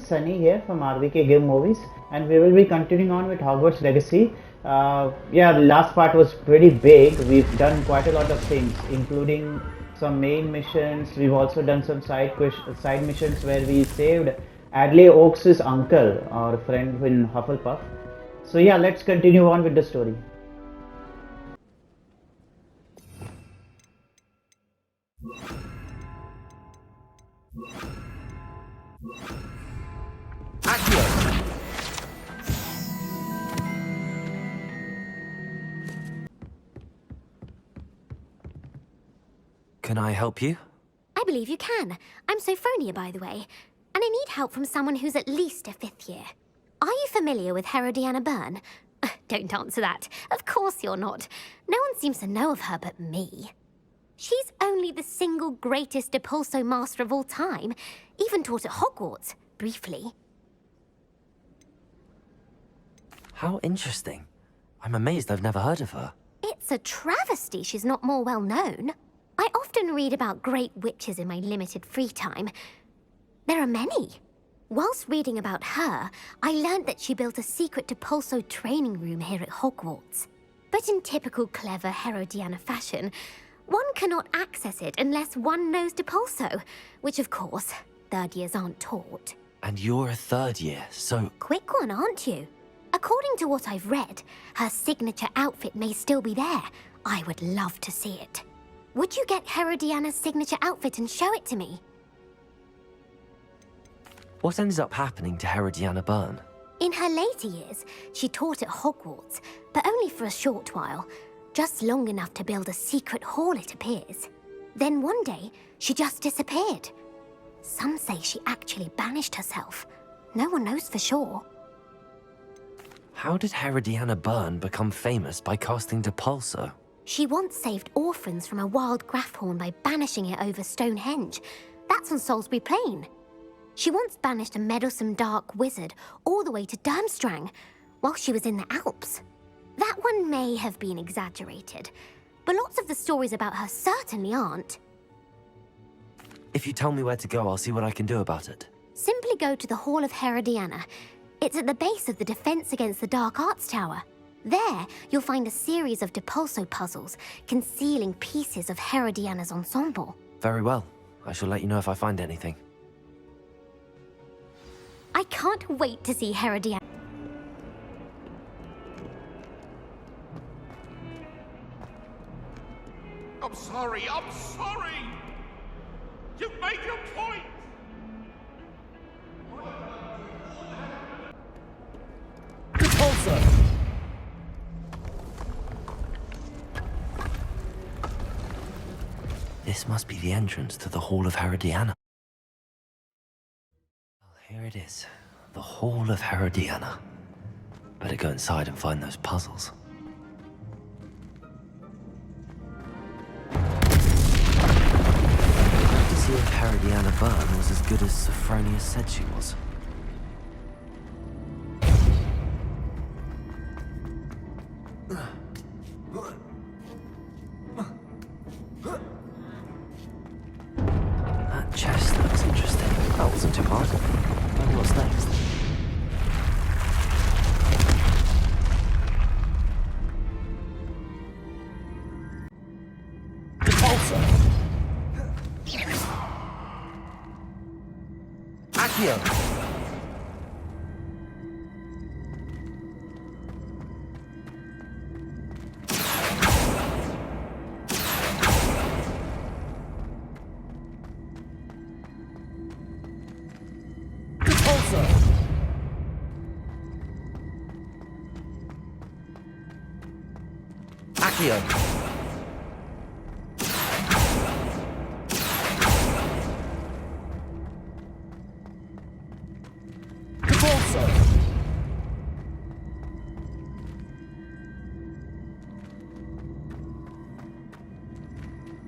Sunny here from RVK Game Movies, and we will be continuing on with Hogwarts Legacy. Yeah, the last part was pretty big. We've done quite a lot of things, including some main missions. We've also done some side missions where we saved Adley Oaks' uncle or friend in Hufflepuff. So yeah, let's continue on with the story. Can I help you? I believe you can. I'm Sophronia, by the way. And I need help from someone who's at least a 5th year. Are you familiar with Herodiana Byrne? Don't answer that. Of course you're not. No one seems to know of her but me. She's only the single greatest Depulso master of all time. Even taught at Hogwarts, briefly. How interesting. I'm amazed I've never heard of her. It's a travesty she's not more well known. I often read about great witches in my limited free time. There are many. Whilst reading about her, I learned that she built a secret Depulso training room here at Hogwarts. But in typical clever Herodiana fashion, one cannot access it unless one knows Depulso, which of course, 3rd years aren't taught. And you're a 3rd year, so... Quick one, aren't you? According to what I've read, her signature outfit may still be there. I would love to see it. Would you get Herodiana's signature outfit and show it to me? What ended up happening to Herodiana Byrne? In her later years, she taught at Hogwarts, but only for a short while. Just long enough to build a secret hall, it appears. Then one day, she just disappeared. Some say she actually banished herself. No one knows for sure. How did Herodiana Byrne become famous by casting Depulso? She once saved orphans from a wild Graffhorn by banishing it over Stonehenge. That's on Salisbury Plain. She once banished a meddlesome dark wizard all the way to Durmstrang while she was in the Alps. That one may have been exaggerated, but lots of the stories about her certainly aren't. If you tell me where to go, I'll see what I can do about it. Simply go to the Hall of Herodiana. It's at the base of the Defense Against the Dark Arts Tower. There, you'll find a series of Depulso puzzles concealing pieces of Herodiana's ensemble. Very well. I shall let you know if I find anything. I can't wait to see Herodiana. I'm sorry. You've made your point. Depulso! This must be the entrance to the Hall of Herodiana. Well, here it is. The Hall of Herodiana. Better go inside and find those puzzles. To see if Herodiana Byrne was as good as Sophronia said she was. That chest looks interesting. That wasn't too hard. Wonder what's next. Accio! Accio!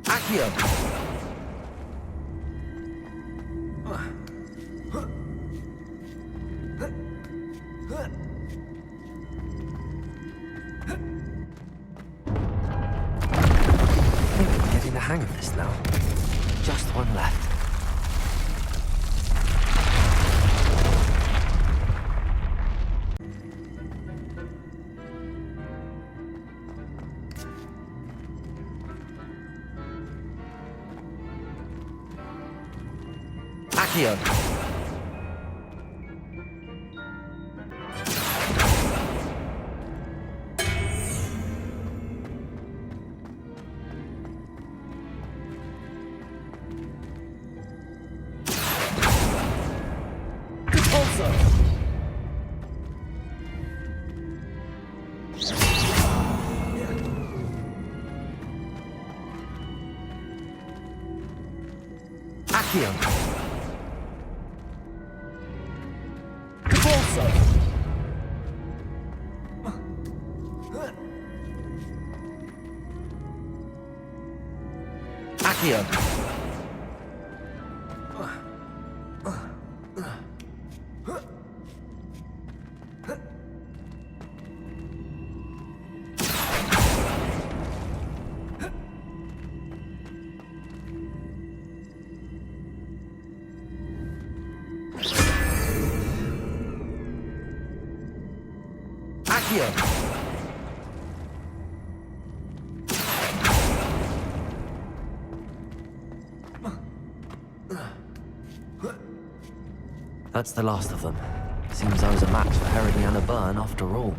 Accio! Getting the hang of this now. Just one left. Accio. Accio. Accio. Accio. That's the last of them. Seems I was a match for Herodiana Byrne after all.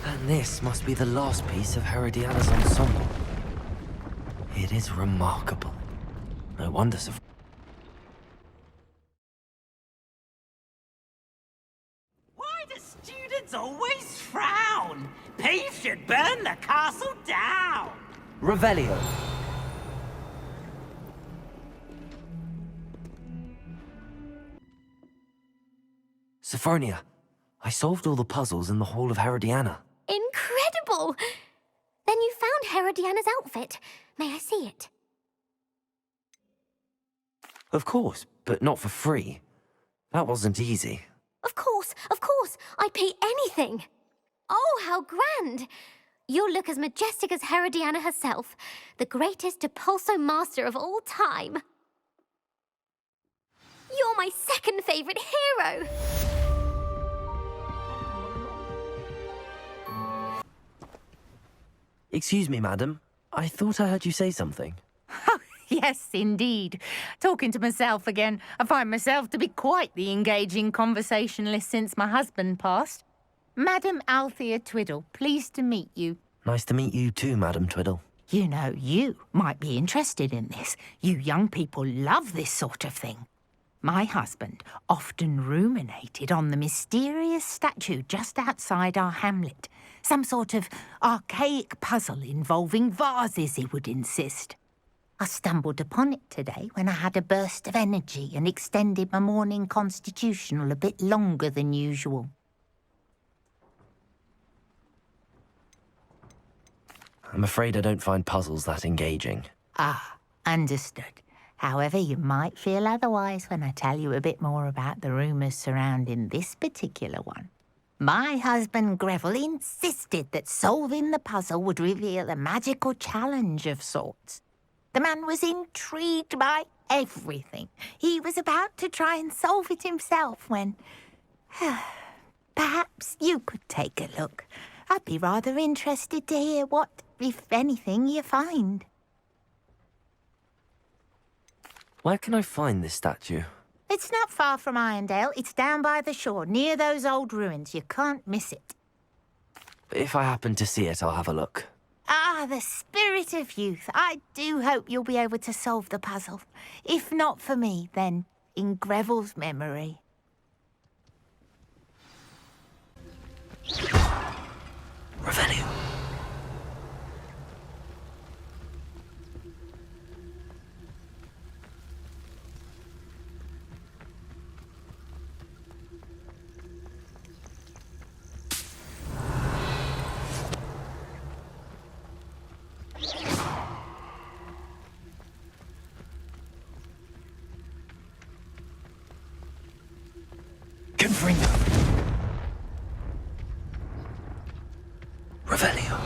And this must be the last piece of Herodiana's ensemble. It is remarkable. No wonder so. Why do students always frown? Peeves should burn the castle down! Revelio. Sophronia, I solved all the puzzles in the Hall of Herodiana. Incredible! Then you found Herodiana's outfit. May I see it? Of course, but not for free. That wasn't easy. Of course, I'd pay anything. Oh, how grand! You'll look as majestic as Herodiana herself, the greatest Depulso master of all time. You're my second favorite hero! Excuse me, madam. I thought I heard you say something. Oh, yes, indeed. Talking to myself again. I find myself to be quite the engaging conversationalist since my husband passed. Madam Althea Twiddle, pleased to meet you. Nice to meet you too, Madam Twiddle. You know, you might be interested in this. You young people love this sort of thing. My husband often ruminated on the mysterious statue just outside our hamlet. Some sort of archaic puzzle involving vases, he would insist. I stumbled upon it today when I had a burst of energy and extended my morning constitutional a bit longer than usual. I'm afraid I don't find puzzles that engaging. Ah, understood. However, you might feel otherwise when I tell you a bit more about the rumours surrounding this particular one. My husband Greville insisted that solving the puzzle would reveal a magical challenge of sorts. The man was intrigued by everything. He was about to try and solve it himself when... Perhaps you could take a look. I'd be rather interested to hear what, if anything, you find. Where can I find this statue? It's not far from Irondale. It's down by the shore, near those old ruins. You can't miss it. If I happen to see it, I'll have a look. Ah, the spirit of youth. I do hope you'll be able to solve the puzzle. If not for me, then in Greville's memory. Revelio. Confringo. Revelio.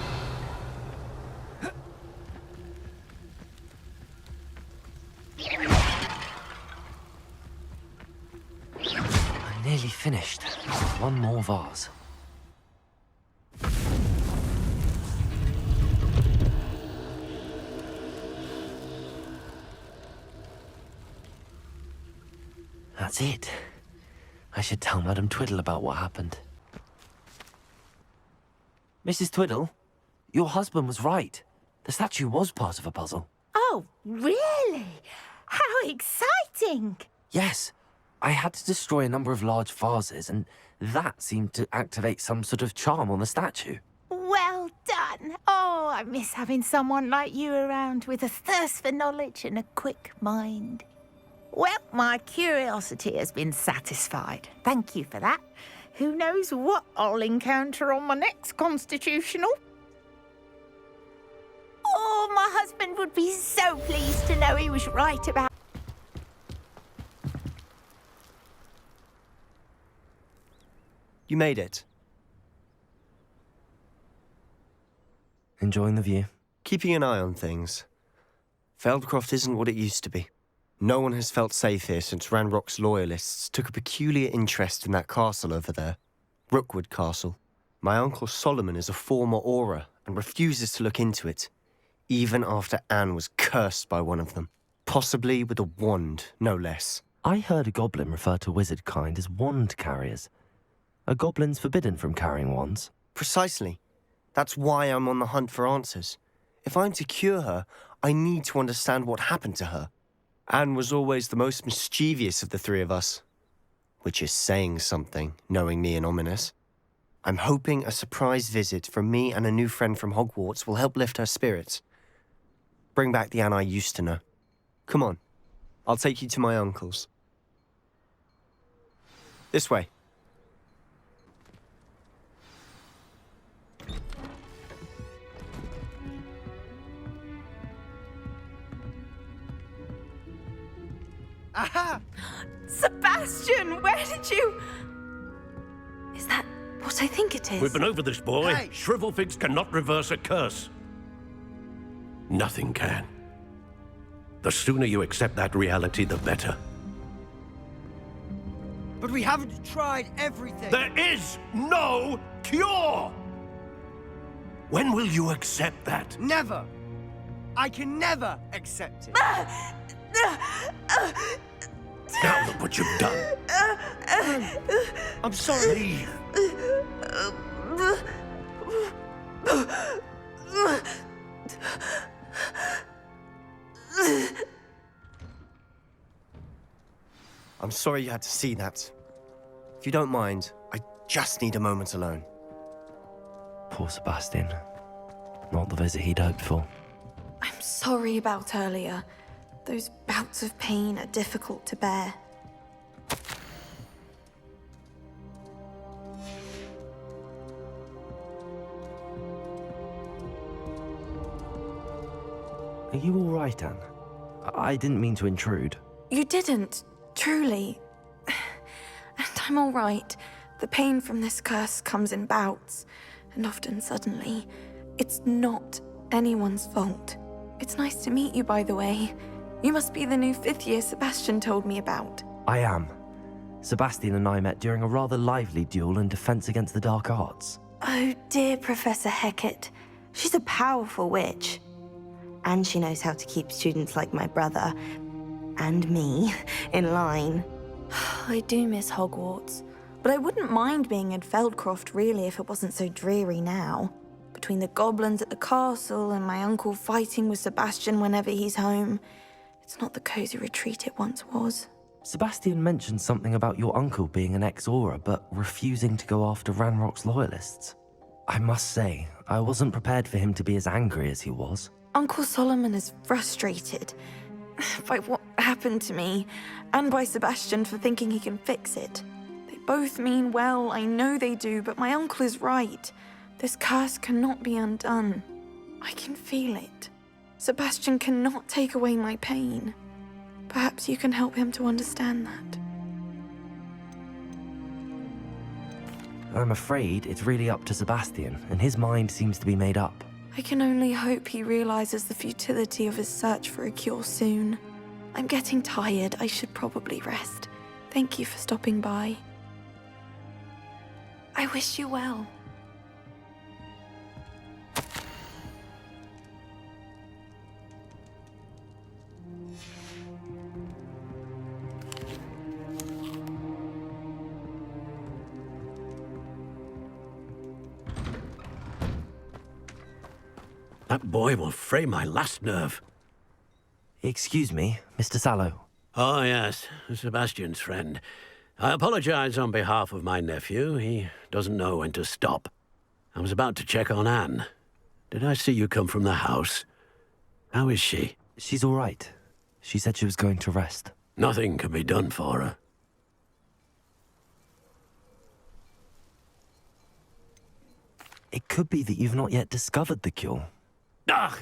I'm nearly finished. One more vase. That's it. I should tell Madame Twiddle about what happened. Mrs. Twiddle, your husband was right. The statue was part of a puzzle. Oh, really? How exciting! Yes, I had to destroy a number of large vases, and that seemed to activate some sort of charm on the statue. Well done. Oh, I miss having someone like you around with a thirst for knowledge and a quick mind. Well, my curiosity has been satisfied. Thank you for that. Who knows what I'll encounter on my next constitutional? Oh, my husband would be so pleased to know he was right about... You made it. Enjoying the view? Keeping an eye on things. Feldcroft isn't what it used to be. No one has felt safe here since Ranrock's loyalists took a peculiar interest in that castle over there. Rookwood Castle. My Uncle Solomon is a former Auror and refuses to look into it, even after Anne was cursed by one of them. Possibly with a wand, no less. I heard a goblin refer to wizard kind as wand carriers. Are goblins forbidden from carrying wands? Precisely. That's why I'm on the hunt for answers. If I'm to cure her, I need to understand what happened to her. Anne was always the most mischievous of the three of us. Which is saying something, knowing me and Ominous. I'm hoping a surprise visit from me and a new friend from Hogwarts will help lift her spirits. Bring back the Anne I used to know. Come on. I'll take you to my uncle's. This way. Aha! Sebastian, where did you... Is that what I think it is? We've been over this, boy. Hey. Shrivelfigs cannot reverse a curse. Nothing can. The sooner you accept that reality, the better. But we haven't tried everything. There is no cure! When will you accept that? Never. I can never accept it. Now look what you've done. I'm sorry. I'm sorry you had to see that. If you don't mind, I just need a moment alone. Poor Sebastian. Not the visit he'd hoped for. I'm sorry about earlier. Those bouts of pain are difficult to bear. Are you all right, Anne? I didn't mean to intrude. You didn't, truly. And I'm all right. The pain from this curse comes in bouts, and often suddenly. It's not anyone's fault. It's nice to meet you, by the way. You must be the new 5th year Sebastian told me about. I am. Sebastian and I met during a rather lively duel in defense against the dark arts. Oh, dear Professor Hecat. She's a powerful witch. And she knows how to keep students like my brother, and me, in line. I do miss Hogwarts, but I wouldn't mind being in Feldcroft, really, if it wasn't so dreary now. Between the goblins at the castle and my uncle fighting with Sebastian whenever he's home, it's not the cozy retreat it once was. Sebastian mentioned something about your uncle being an ex-Auror, but refusing to go after Ranrock's loyalists. I must say, I wasn't prepared for him to be as angry as he was. Uncle Solomon is frustrated by what happened to me, and by Sebastian for thinking he can fix it. They both mean well, I know they do, but my uncle is right. This curse cannot be undone. I can feel it. Sebastian cannot take away my pain. Perhaps you can help him to understand that. I'm afraid it's really up to Sebastian, and his mind seems to be made up. I can only hope he realizes the futility of his search for a cure soon. I'm getting tired. I should probably rest. Thank you for stopping by. I wish you well. That boy will fray my last nerve. Excuse me, Mr. Sallow. Oh, yes, Sebastian's friend. I apologize on behalf of my nephew. He doesn't know when to stop. I was about to check on Anne. Did I see you come from the house? How is she? She's all right. She said she was going to rest. Nothing can be done for her. It could be that you've not yet discovered the cure. Ah,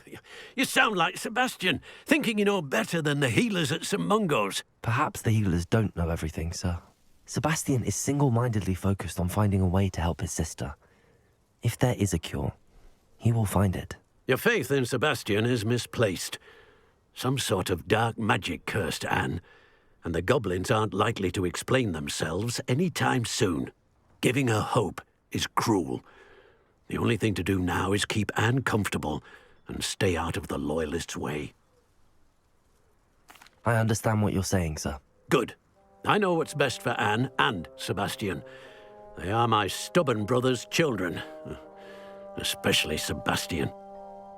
you sound like Sebastian, thinking you know better than the healers at St. Mungo's. Perhaps the healers don't know everything, sir. Sebastian is single-mindedly focused on finding a way to help his sister. If there is a cure, he will find it. Your faith in Sebastian is misplaced. Some sort of dark magic cursed Anne, and the goblins aren't likely to explain themselves any time soon. Giving her hope is cruel. The only thing to do now is keep Anne comfortable and stay out of the Loyalists' way. I understand what you're saying, sir. Good. I know what's best for Anne and Sebastian. They are my stubborn brother's children. Especially Sebastian.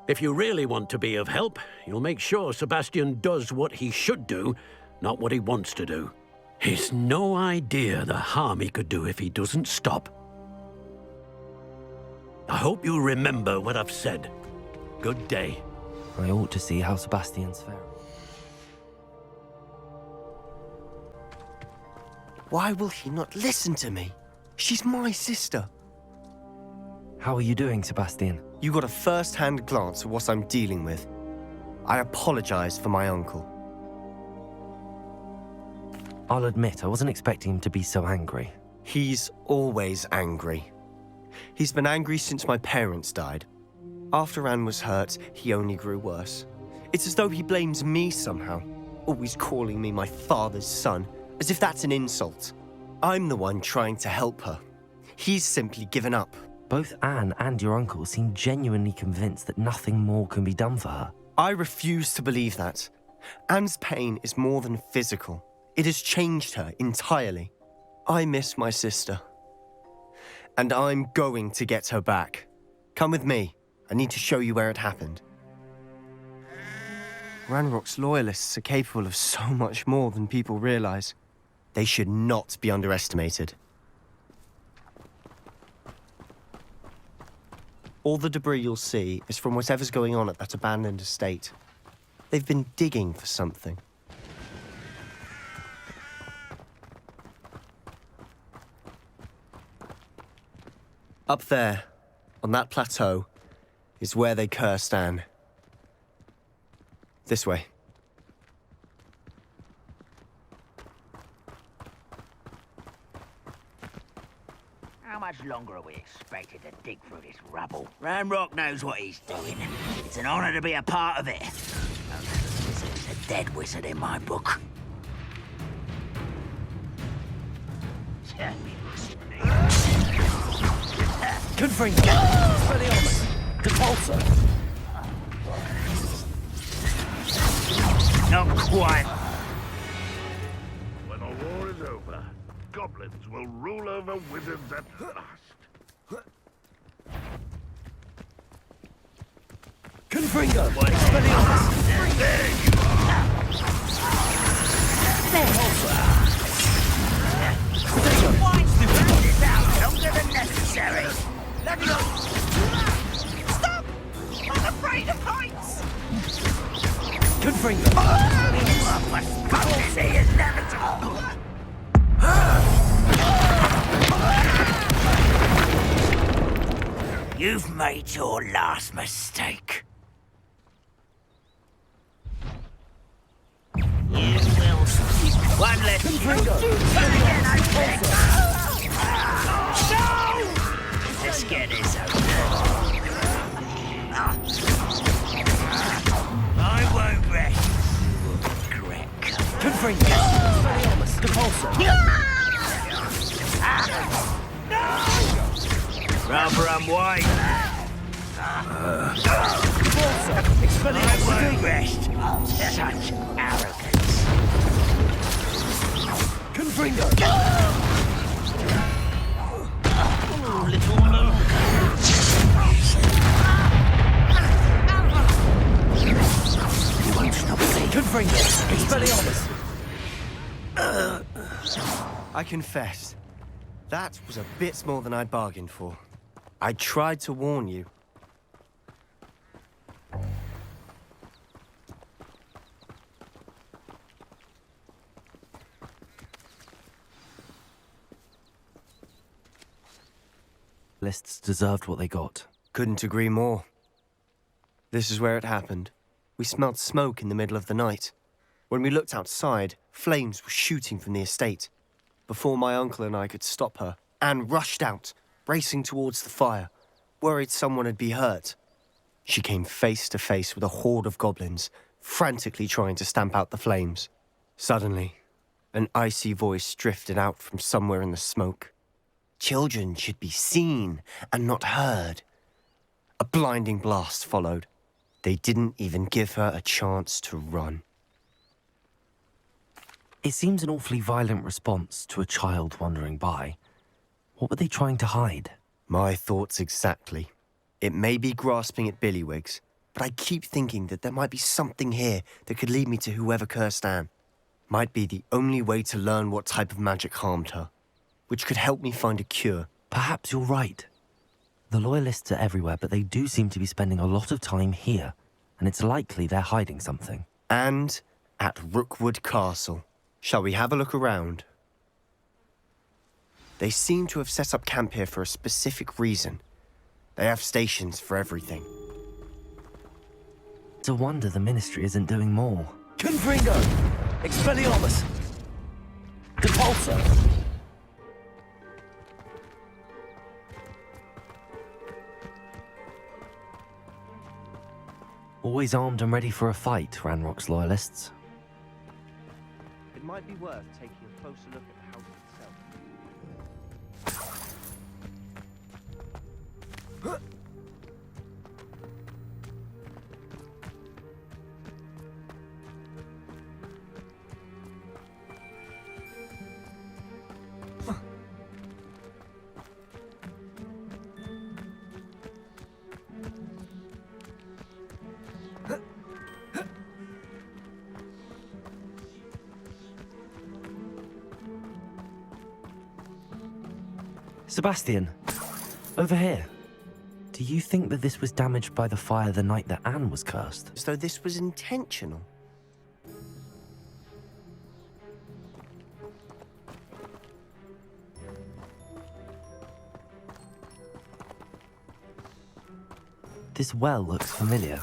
If you really want to be of help, you'll make sure Sebastian does what he should do, not what he wants to do. He's no idea the harm he could do if he doesn't stop. I hope you remember what I've said. Good day. I ought to see how Sebastian's faring. Why will he not listen to me? She's my sister. How are you doing, Sebastian? You got a first-hand glance at what I'm dealing with. I apologize for my uncle. I'll admit, I wasn't expecting him to be so angry. He's always angry. He's been angry since my parents died. After Anne was hurt, he only grew worse. It's as though he blames me somehow, always calling me my father's son, as if that's an insult. I'm the one trying to help her. He's simply given up. Both Anne and your uncle seem genuinely convinced that nothing more can be done for her. I refuse to believe that. Anne's pain is more than physical. It has changed her entirely. I miss my sister. And I'm going to get her back. Come with me. I need to show you where it happened. Ranrock's Loyalists are capable of so much more than people realize. They should not be underestimated. All the debris you'll see is from whatever's going on at that abandoned estate. They've been digging for something. Up there, on that plateau, is where they cursed Anne. This way. How much longer are we expected to dig through this rubble? Ranrock knows what he's doing. It's an honor to be a part of it. This is a dead wizard in my book. Confringo! Expelliarmus! Depulso! Not quite. When the war is over, goblins will rule over wizards at last. Confringo! Expelliarmus! There you are! Why this out longer than necessary? Let me go! Stop! I'm afraid of heights! Confringo! What must come is inevitable! You've made your last mistake. You will speak. One less. Confringo! No! Let's get this over. I won't rest. Regret. Confringo! Expelliarmus! Depulso! Rather unwise. Expelliarmus! I won't rest. Such arrogance. Confringo! Oh, little look. Expelliarmus! I confess, that was a bit more than I'd bargained for. I tried to warn you. Lists deserved what they got. Couldn't agree more. This is where it happened. We smelled smoke in the middle of the night. When we looked outside, flames were shooting from the estate. Before my uncle and I could stop her, Anne rushed out, racing towards the fire, worried someone had been hurt. She came face to face with a horde of goblins, frantically trying to stamp out the flames. Suddenly, an icy voice drifted out from somewhere in the smoke. Children should be seen and not heard. A blinding blast followed. They didn't even give her a chance to run. It seems an awfully violent response to a child wandering by. What were they trying to hide? My thoughts exactly. It may be grasping at billywhigs, but I keep thinking that there might be something here that could lead me to whoever cursed Anne. Might be the only way to learn what type of magic harmed her, which could help me find a cure. Perhaps you're right. The Loyalists are everywhere, but they do seem to be spending a lot of time here, and it's likely they're hiding something. And at Rookwood Castle. Shall we have a look around? They seem to have set up camp here for a specific reason. They have stations for everything. It's a wonder the Ministry isn't doing more. Confringo! Expelliarmus! Compulsor! Always armed and ready for a fight, Ranrock's Loyalists. It might be worth taking a closer look at the house itself. Sebastian, over here. Do you think that this was damaged by the fire the night that Anne was cursed? As though this was intentional. This well looks familiar.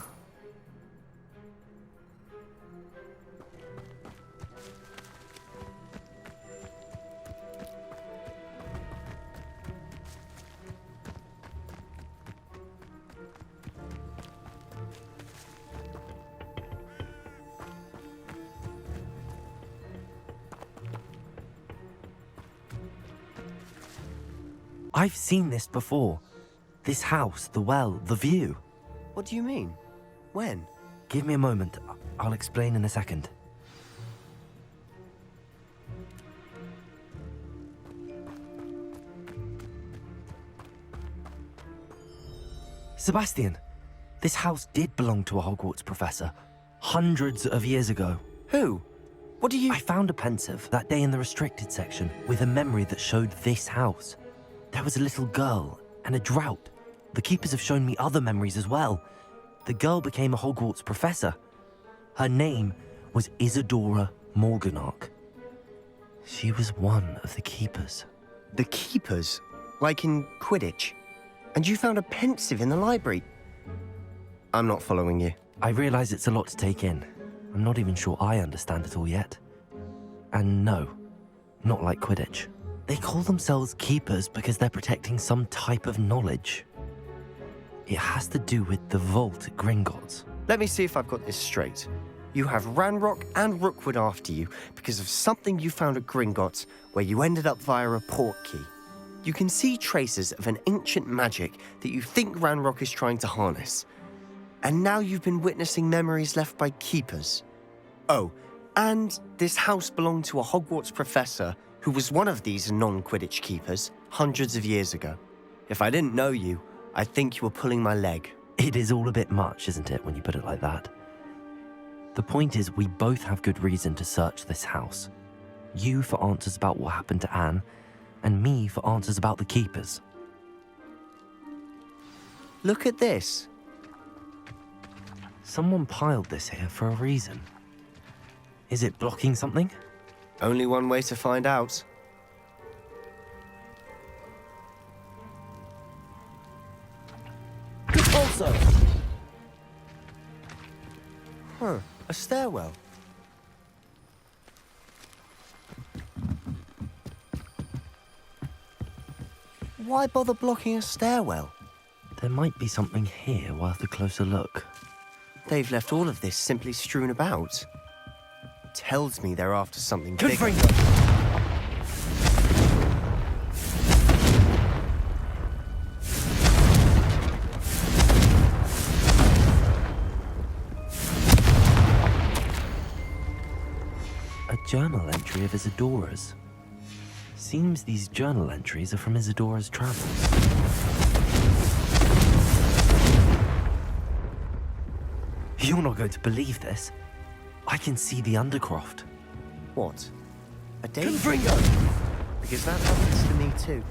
I've seen this before. This house, the well, the view. What do you mean? When? Give me a moment. I'll explain in a second. Sebastian, this house did belong to a Hogwarts professor. Hundreds of years ago. Who? What do you... I found a pensive that day in the restricted section with a memory that showed this house. There was a little girl and a drought. The keepers have shown me other memories as well. The girl became a Hogwarts professor. Her name was Isadora Morganach. She was one of the keepers. The keepers? Like in Quidditch? And you found a pensive in the library? I'm not following you. I realize it's a lot to take in. I'm not even sure I understand it all yet. And no, not like Quidditch. They call themselves keepers because they're protecting some type of knowledge. It has to do with the vault at Gringotts. Let me see if I've got this straight. You have Ranrock and Rookwood after you because of something you found at Gringotts where you ended up via a portkey. You can see traces of an ancient magic that you think Ranrock is trying to harness. And now you've been witnessing memories left by keepers. Oh, and this house belonged to a Hogwarts professor who was one of these non-Quidditch keepers hundreds of years ago. If I didn't know you, I'd think you were pulling my leg. It is all a bit much, isn't it, when you put it like that? The point is, we both have good reason to search this house. You for answers about what happened to Anne, and me for answers about the keepers. Look at this. Someone piled this here for a reason. Is it blocking something? Only one way to find out. Also! Huh, a stairwell. Why bother blocking a stairwell? There might be something here worth a closer look. They've left all of this simply strewn about. Tells me they're after something Good big. finger! A journal entry of Isadora's. Seems these journal entries are from Isadora's travels. You're not going to believe this. I can see the Undercroft. What? A date? Confringo! Because that happens to me too.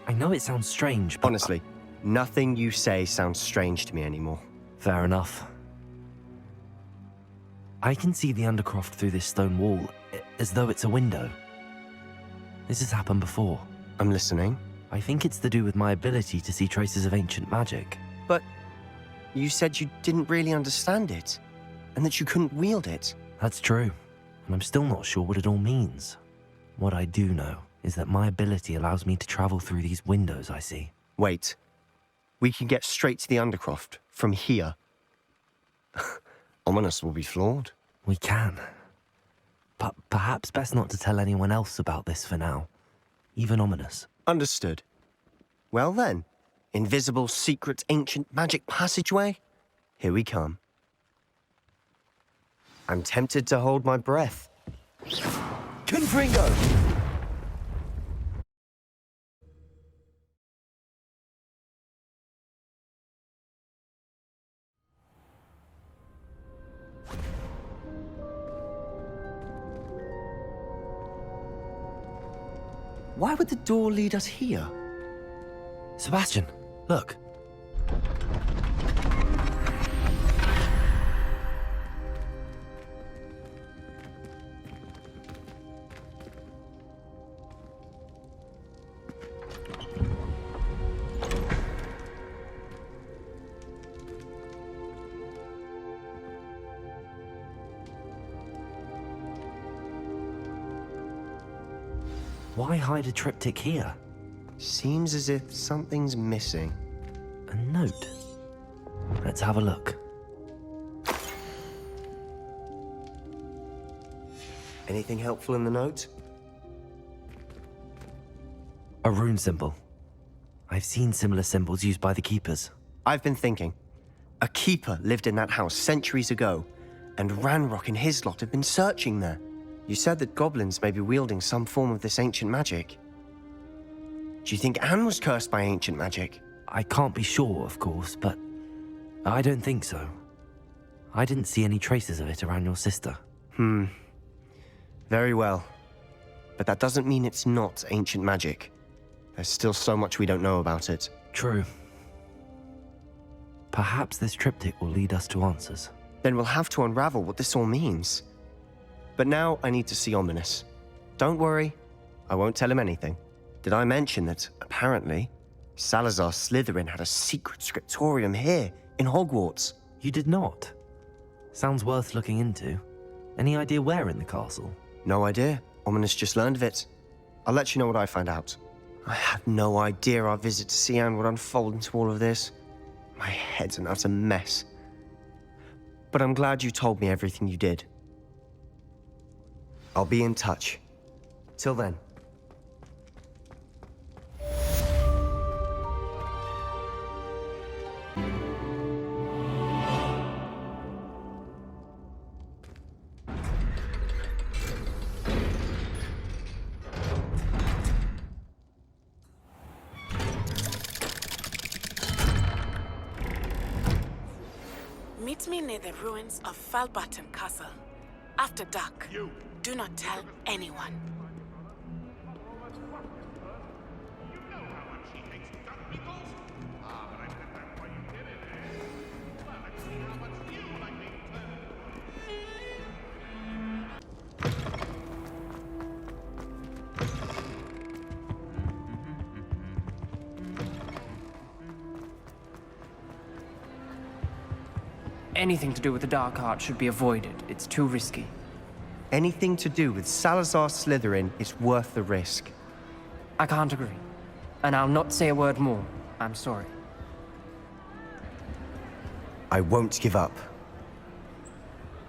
I know it sounds strange, but... Honestly, nothing you say sounds strange to me anymore. Fair enough. I can see the Undercroft through this stone wall, as though it's a window. This has happened before. I'm listening. I think it's to do with my ability to see traces of ancient magic. But you said you didn't really understand it, and that you couldn't wield it. That's true, and I'm still not sure what it all means. What I do know is that my ability allows me to travel through these windows I see. Wait. We can get straight to the Undercroft from here. Ominous will be flawed. We can. But perhaps best not to tell anyone else about this for now. Even Ominous. Understood. Well then, invisible, secret, ancient magic passageway? Here we come. I'm tempted to hold my breath. Confringo! Why would the door lead us here? Sebastian, look. Why hide a triptych here? Seems as if something's missing. A note. Let's have a look. Anything helpful in the note? A rune symbol. I've seen similar symbols used by the keepers. I've been thinking. A keeper lived in that house centuries ago, and Ranrock and his lot have been searching there. You said that goblins may be wielding some form of this ancient magic. Do you think Anne was cursed by ancient magic? I can't be sure, of course, but I don't think so. I didn't see any traces of it around your sister. Very well. But that doesn't mean it's not ancient magic. There's still so much we don't know about it. True. Perhaps this triptych will lead us to answers. Then we'll have to unravel what this all means. But now I need to see Ominous. Don't worry, I won't tell him anything. Did I mention that, apparently, Salazar Slytherin had a secret scriptorium here, in Hogwarts? You did not? Sounds worth looking into. Any idea where in the castle? No idea. Ominous just learned of it. I'll let you know what I find out. I had no idea our visit to see Anne would unfold into all of this. My head's an utter mess. But I'm glad you told me everything you did. I'll be in touch. Till then. Meet me near the ruins of Falbottom Castle. After dark. Do not tell anyone. Anything to do with the dark art should be avoided. It's too risky. Anything to do with Salazar Slytherin is worth the risk. I can't agree. And I'll not say a word more. I'm sorry. I won't give up.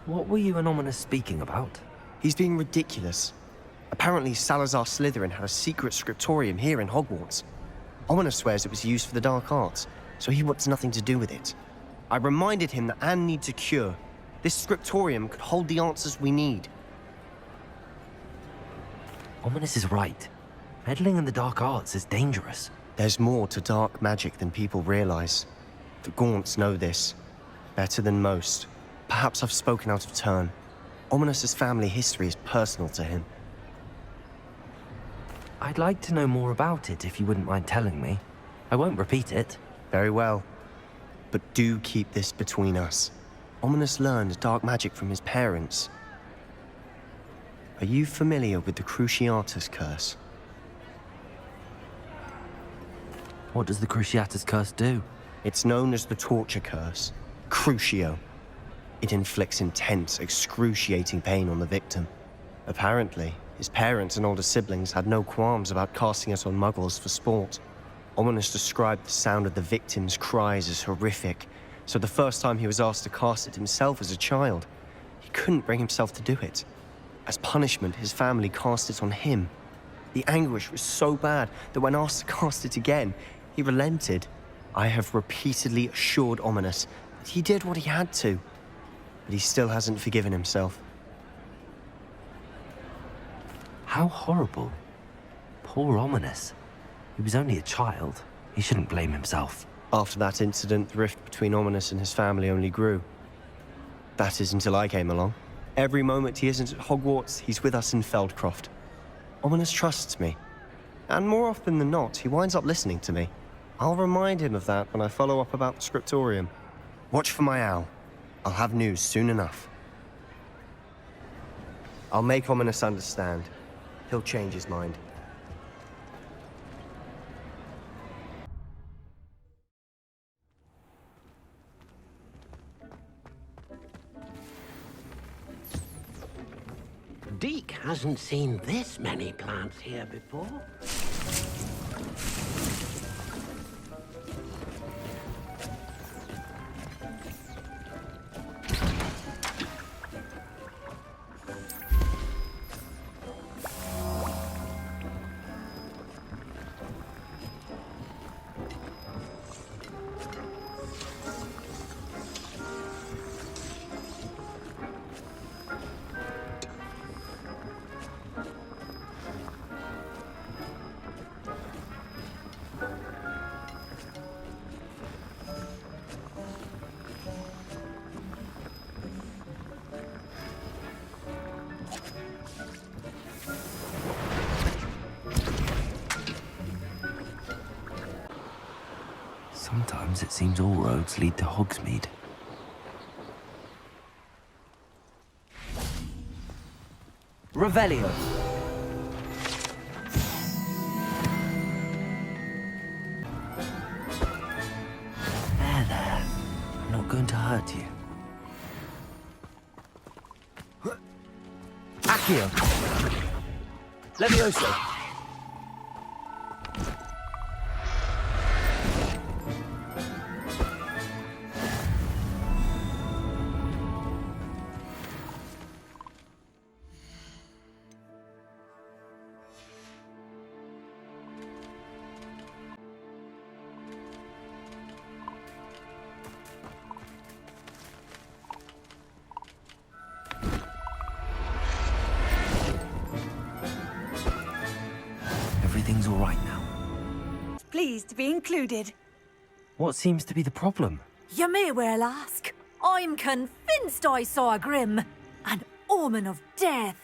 What were you and Ominous speaking about? He's being ridiculous. Apparently Salazar Slytherin had a secret scriptorium here in Hogwarts. Ominous swears it was used for the dark arts, so he wants nothing to do with it. I reminded him that Anne needs a cure. This scriptorium could hold the answers we need. Ominous is right. Meddling in the dark arts is dangerous. There's more to dark magic than people realize. The Gaunts know this. Better than most. Perhaps I've spoken out of turn. Ominous's family history is personal to him. I'd like to know more about it if you wouldn't mind telling me. I won't repeat it. Very well. But do keep this between us. Ominous learned dark magic from his parents. Are you familiar with the Cruciatus Curse? What does the Cruciatus Curse do? It's known as the Torture Curse. Crucio. It inflicts intense, excruciating pain on the victim. Apparently, his parents and older siblings had no qualms about casting it on muggles for sport. Ominous described the sound of the victim's cries as horrific, so the first time he was asked to cast it himself as a child, he couldn't bring himself to do it. As punishment, his family cast it on him. The anguish was so bad that when asked to cast it again, he relented. I have repeatedly assured Ominous that he did what he had to, but he still hasn't forgiven himself. How horrible. Poor Ominous. He was only a child. He shouldn't blame himself. After that incident, the rift between Ominous and his family only grew. That is until I came along. Every moment he isn't at Hogwarts, he's with us in Feldcroft. Ominous trusts me. And more often than not, he winds up listening to me. I'll remind him of that when I follow up about the Scriptorium. Watch for my owl. I'll have news soon enough. I'll make Ominous understand. He'll change his mind. Deke hasn't seen this many plants here before. Sometimes it seems all roads lead to Hogsmeade. Revelio. There. I'm not going to hurt you. Accio. Levioso. Everything's all right now. Pleased to be included. What seems to be the problem? You may well ask. I'm convinced I saw a Grim, an omen of death.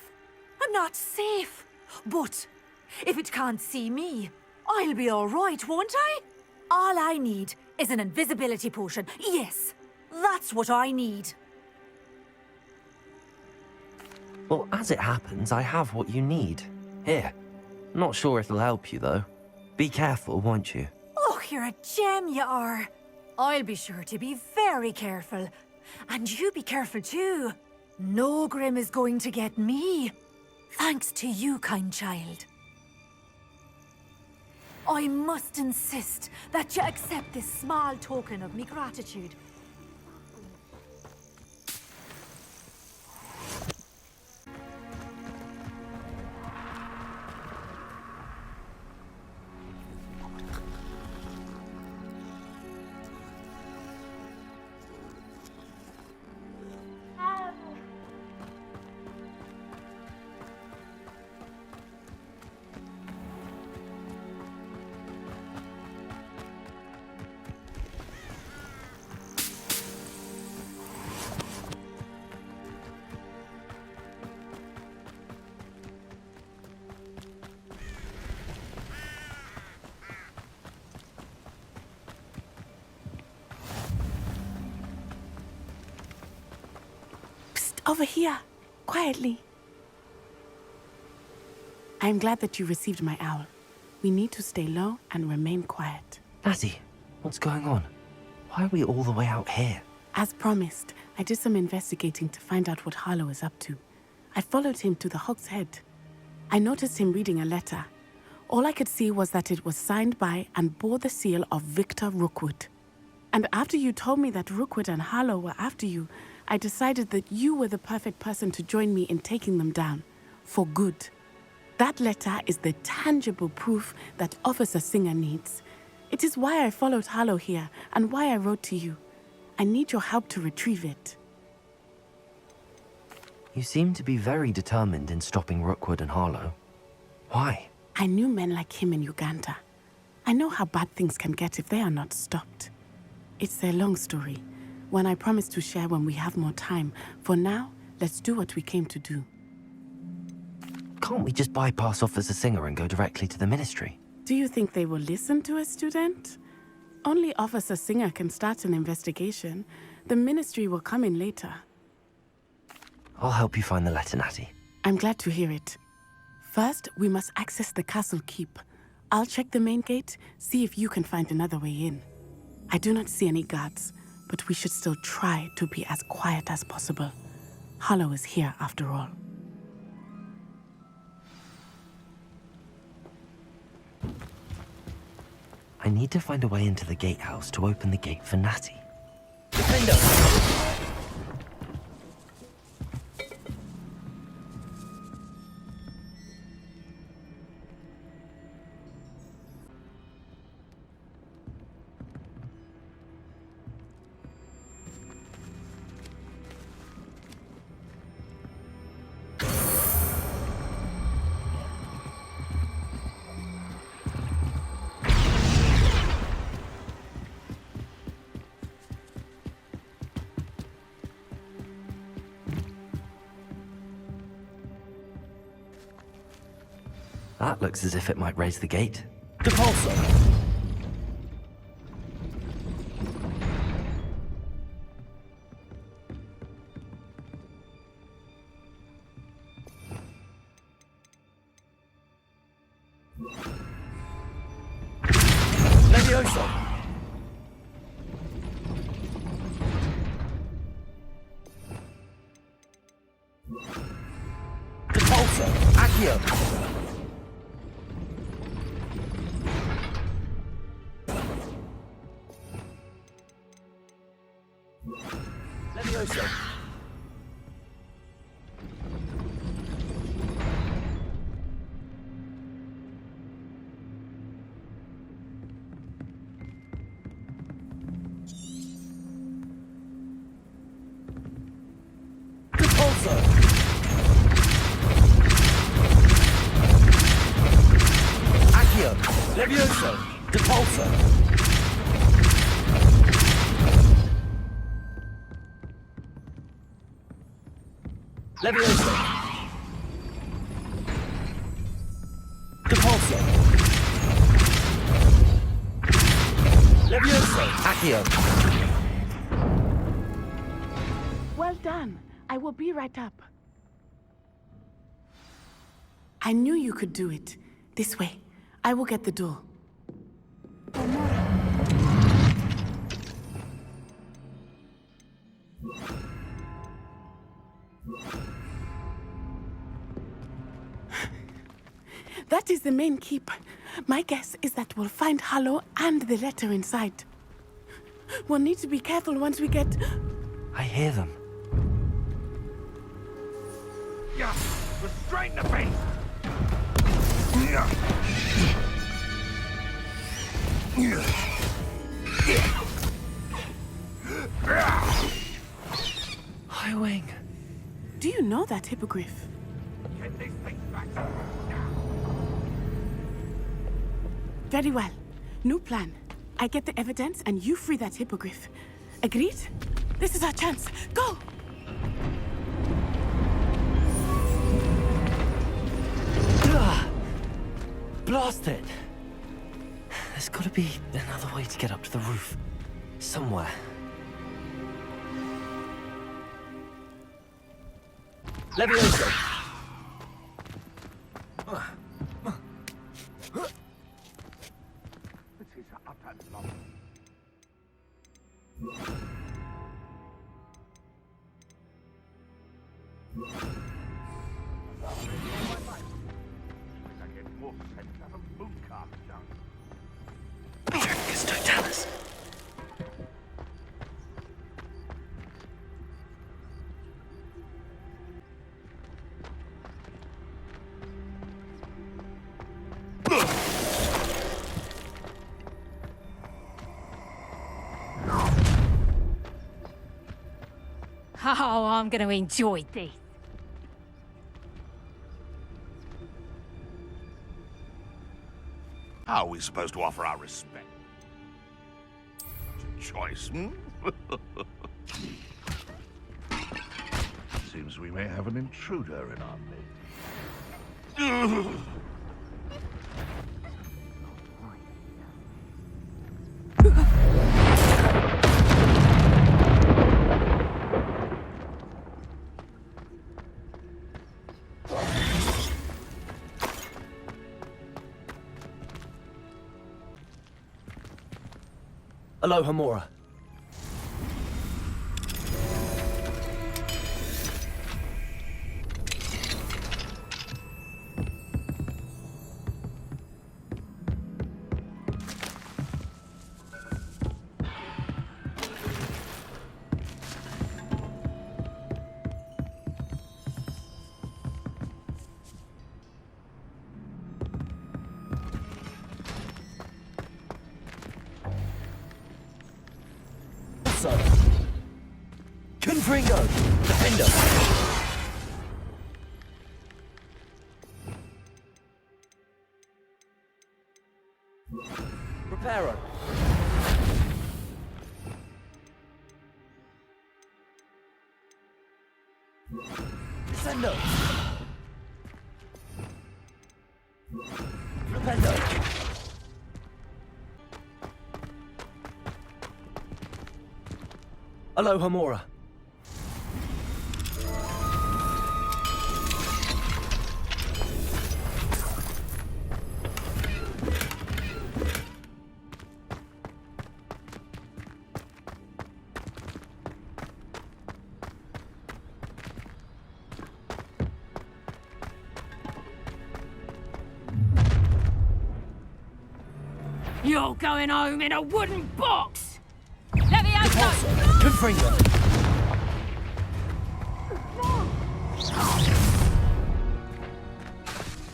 I'm not safe, but if it can't see me, I'll be all right, won't I? All I need is an invisibility potion. Yes, that's what I need. Well, as it happens, I have what you need. Here. Not sure it'll help you, though. Be careful, won't you? Oh, you're a gem, you are. I'll be sure to be very careful. And you be careful too. No Grim is going to get me. Thanks to you, kind child. I must insist that you accept this small token of me gratitude. Over here, quietly. I am glad that you received my owl. We need to stay low and remain quiet. Natty, what's going on? Why are we all the way out here? As promised, I did some investigating to find out what Harlow is up to. I followed him to the Hog's Head. I noticed him reading a letter. All I could see was that it was signed by and bore the seal of Victor Rookwood. And after you told me that Rookwood and Harlow were after you, I decided that you were the perfect person to join me in taking them down. For good. That letter is the tangible proof that Officer Singer needs. It is why I followed Harlow here and why I wrote to you. I need your help to retrieve it. You seem to be very determined in stopping Rookwood and Harlow. Why? I knew men like him in Uganda. I know how bad things can get if they are not stopped. It's a long story, one I promise to share when we have more time. For now, let's do what we came to do. Can't we just bypass Officer Singer and go directly to the Ministry? Do you think they will listen to a student? Only Officer Singer can start an investigation. The Ministry will come in later. I'll help you find the letter, Natty. I'm glad to hear it. First, we must access the castle keep. I'll check the main gate, see if you can find another way in. I do not see any guards, but we should still try to be as quiet as possible. Harlow is here after all. I need to find a way into the gatehouse to open the gate for Natty. Defender! That looks as if it might raise the gate. Depulso! Levioso! Depulso! Accio! Levioso! Depulso! Accio! Levioso! Depulso! Levioso. Depulso. Levioso. Accio. Well done. I will be right up. I knew you could do it. This way. I will get the door. That is the main keep. My guess is that we'll find Harlow and the letter inside. We'll need to be careful once we get... I hear them. Yeah, restrain the beast! Highwing. Do you know that hippogriff? Get these things back. Very well. New plan. I get the evidence and you free that hippogriff. Agreed? This is our chance. Go! Blast it! There's gotta be another way to get up to the roof. Somewhere. Levioso. This is utter nonsense. I get more sense out of mooncalf dung. Just don't tell us. Oh, I'm going to enjoy this. How are we supposed to offer our respect? It's a choice, hmm? Seems we may have an intruder in our midst. Aloha Mora. Confringo! Defender! Reparo! Descendo! Rependo! Aloha Mora. You're going home in a wooden box! Levioso! Confringo!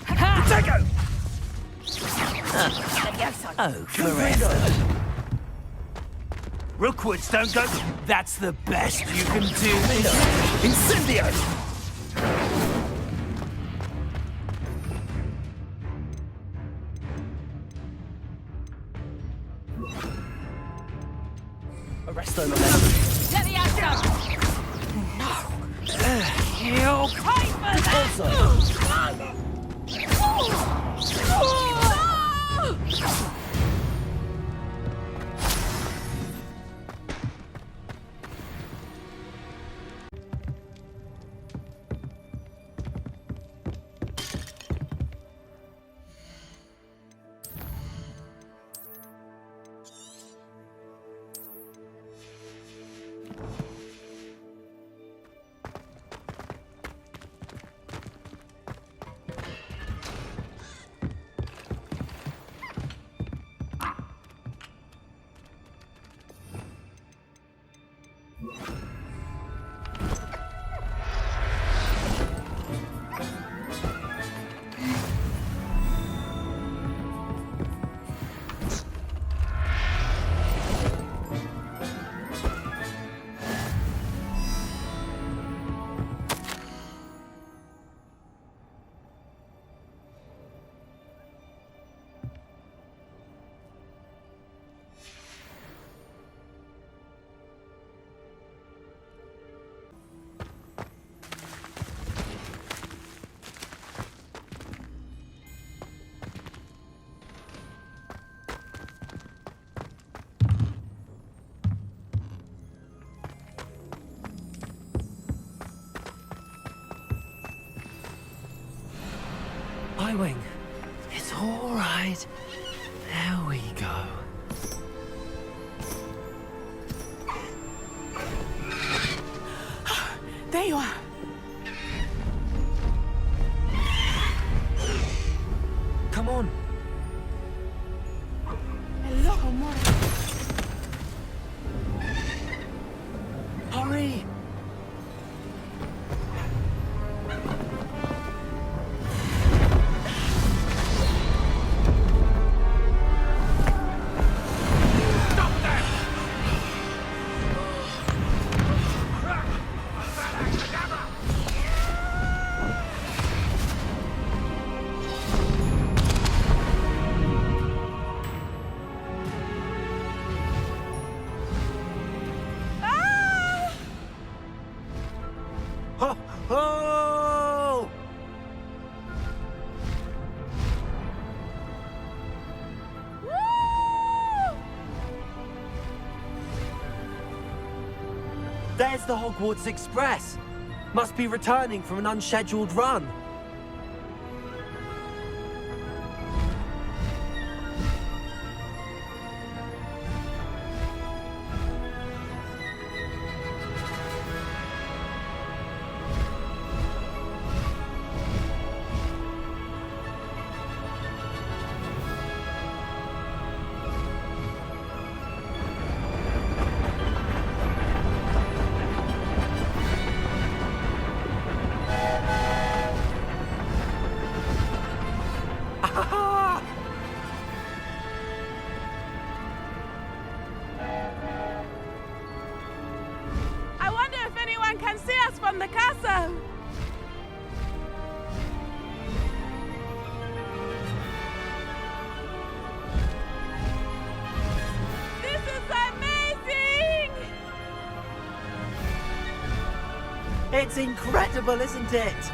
Potato! Oh, forever. Rookwoods don't go. That's the best you can do. Incendio! Arresto momentum. Levioso! No! You Wing. It's all right. There we go. There you are. Come on. Hello, amore. Hurry. There's the Hogwarts Express. Must be returning from an unscheduled run. the castle! This is amazing! It's incredible, isn't it?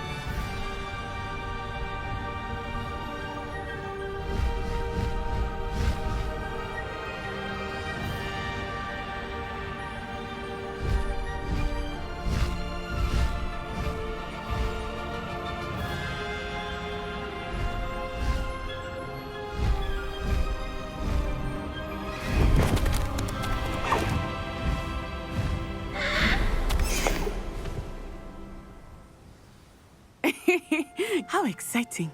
How exciting.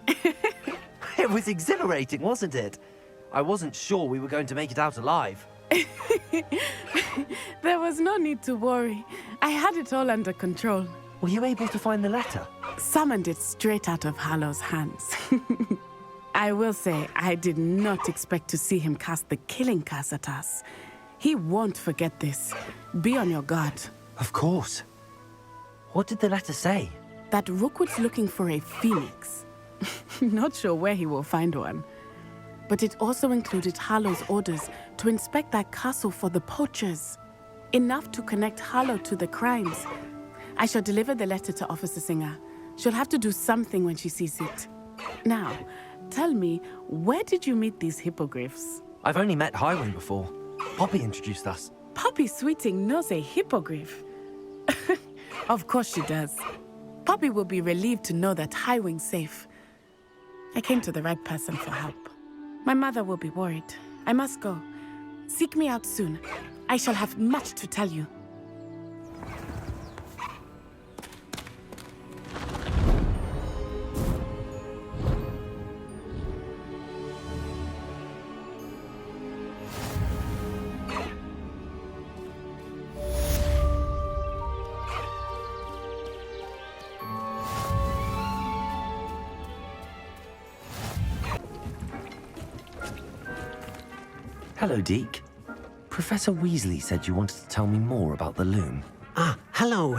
It was exhilarating, wasn't it? I wasn't sure we were going to make it out alive. There was no need to worry. I had it all under control. Were you able to find the letter? Summoned it straight out of Harlow's hands. I will say, I did not expect to see him cast the killing curse at us. He won't forget this. Be on your guard. Of course. What did the letter say? That Rookwood's looking for a phoenix. Not sure where he will find one. But it also included Harlow's orders to inspect that castle for the poachers. Enough to connect Harlow to the crimes. I shall deliver the letter to Officer Singer. She'll have to do something when she sees it. Now, tell me, where did you meet these hippogriffs? I've only met Highwing before. Poppy introduced us. Poppy Sweeting knows a hippogriff. Of course she does. Poppy will be relieved to know that Highwing's safe. I came to the right person for help. My mother will be worried. I must go. Seek me out soon. I shall have much to tell you. Hello, Deke. Professor Weasley said you wanted to tell me more about the loom. Ah, hello.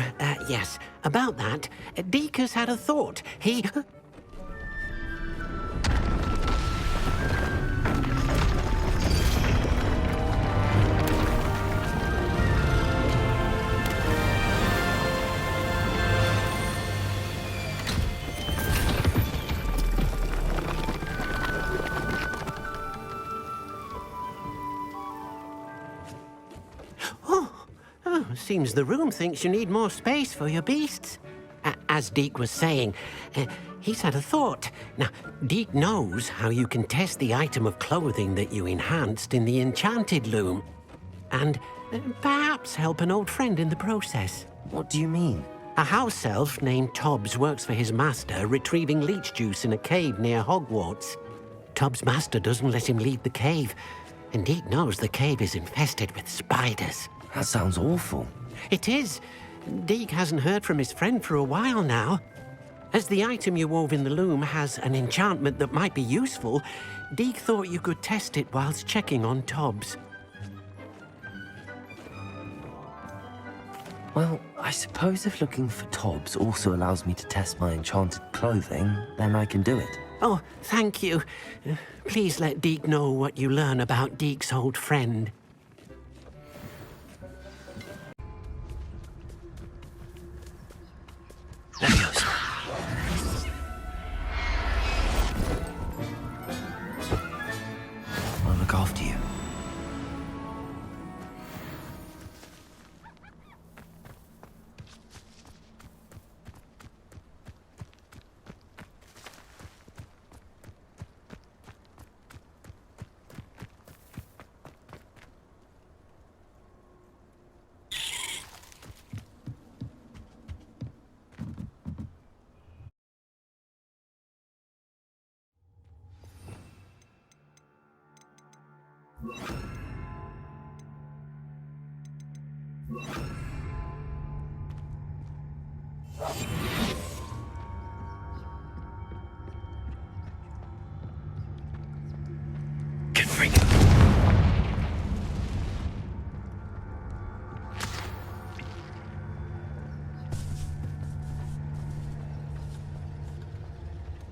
Yes, about that, Deke has had a thought. He... Seems the room thinks you need more space for your beasts. As Deke was saying, he's had a thought. Now, Deke knows how you can test the item of clothing that you enhanced in the enchanted loom. And perhaps help an old friend in the process. What do you mean? A house elf named Tobbs works for his master, retrieving leech juice in a cave near Hogwarts. Tobbs' master doesn't let him leave the cave, and Deke knows the cave is infested with spiders. That sounds awful. It is. Deke hasn't heard from his friend for a while now. As the item you wove in the loom has an enchantment that might be useful, Deke thought you could test it whilst checking on Tobbs. Well, I suppose if looking for Tobbs also allows me to test my enchanted clothing, then I can do it. Oh, thank you. Please let Deke know what you learn about Deke's old friend. There he goes. I'll look after you.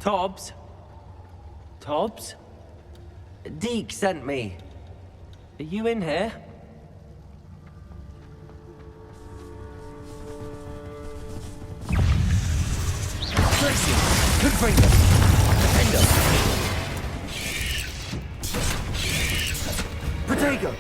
Tobbs? Tobbs? Deke sent me. Are you in here? Tracy! Good finger! Defender! Protego!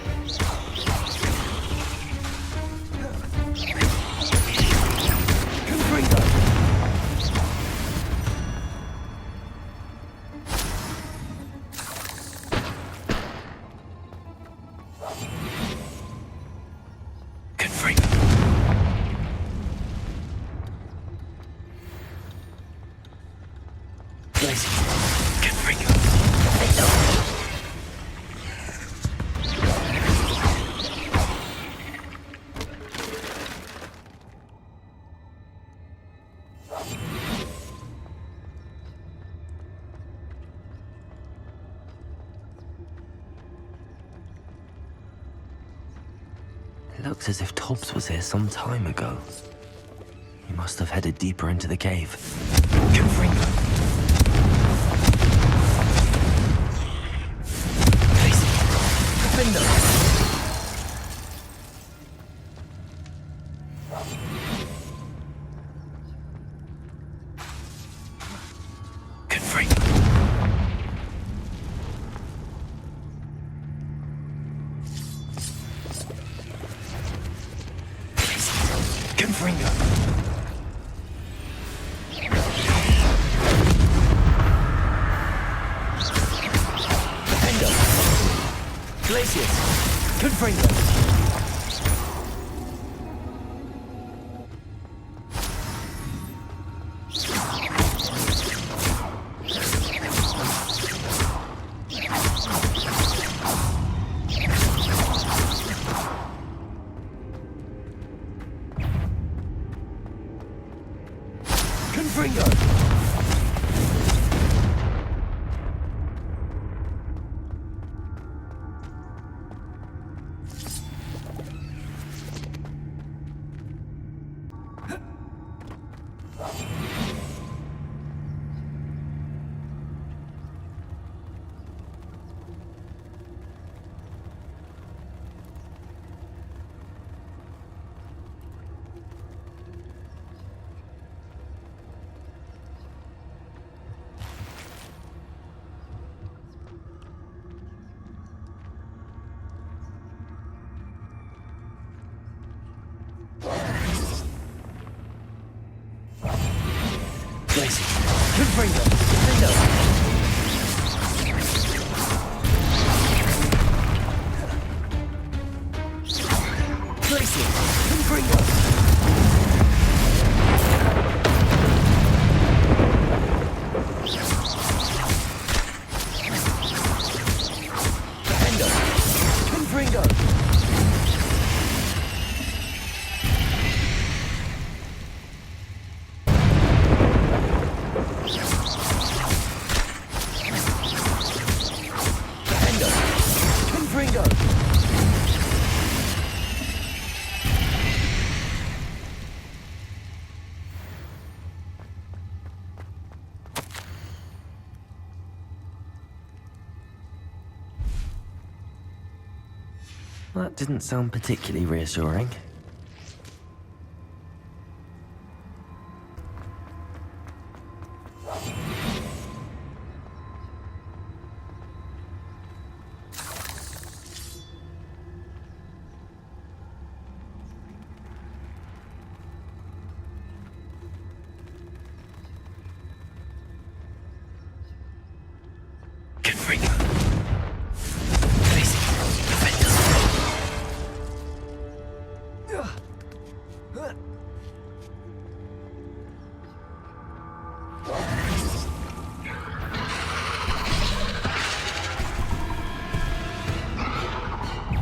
Confringo! It looks as if Tobbs was here some time ago. He must have headed deeper into the cave. Confringo! Defender! Confringo. Defendo. Glacius. Confringo. Confringo. Defendo. Glacius. Confringo. Defendo. Confringo. That didn't sound particularly reassuring.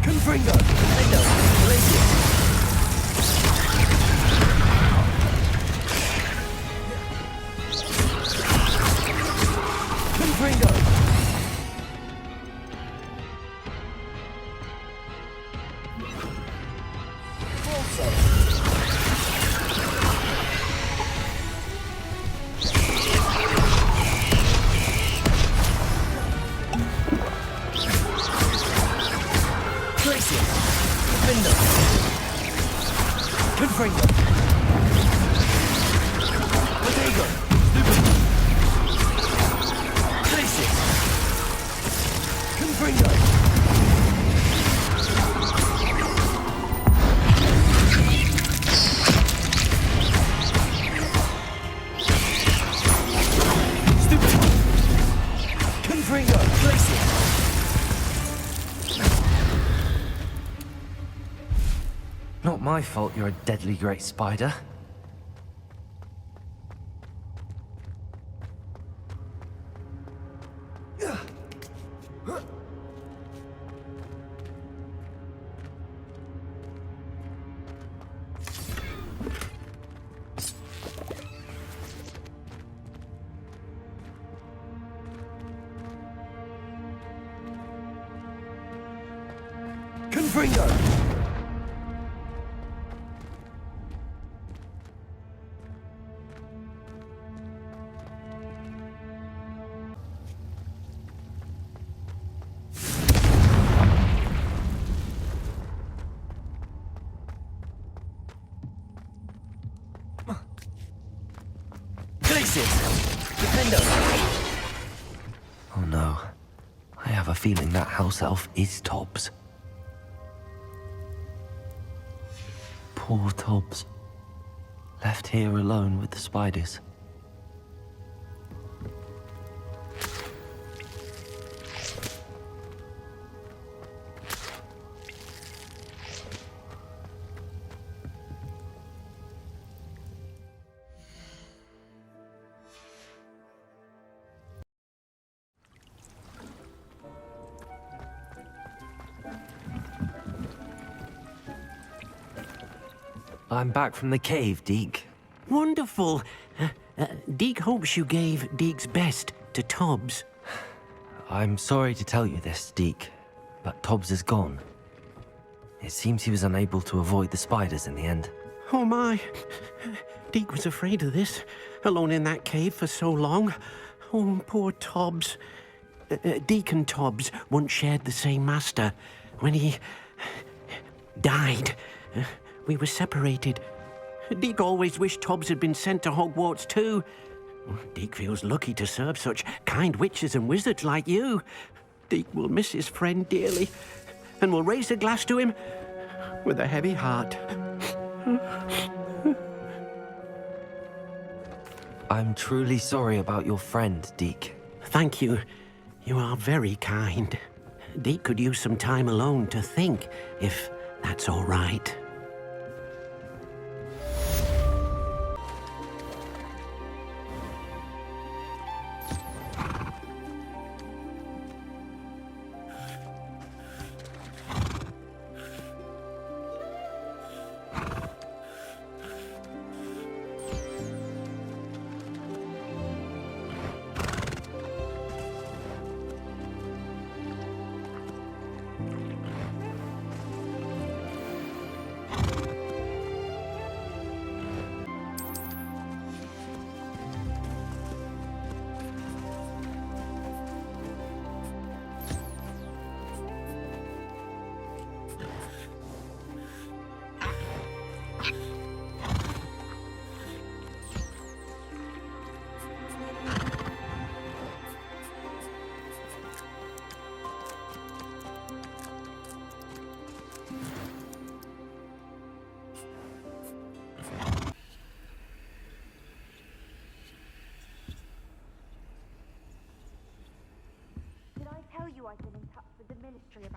Confringo. Defendo. Glacius. Confringo. Confringo. Potato. Glacius. Confringo. Stupid. Confringo. Glacius. Not my fault you're a deadly great spider. Confringo. Oh no. I have a feeling that house elf is Tobbs. Poor Tobbs. Left here alone with the spiders. I'm back from the cave, Deke. Wonderful. Deke hopes you gave Deke's best to Tobbs. I'm sorry to tell you this, Deke, but Tobbs is gone. It seems he was unable to avoid the spiders in the end. Oh my. Deke was afraid of this, alone in that cave for so long. Oh, poor Tobbs. Deke and Tobbs once shared the same master. When he died, we were separated. Deke always wished Tobbs had been sent to Hogwarts too. Deke feels lucky to serve such kind witches and wizards like you. Deke will miss his friend dearly, and will raise a glass to him with a heavy heart. I'm truly sorry about your friend, Deke. Thank you. You are very kind. Deke could use some time alone to think, if that's all right.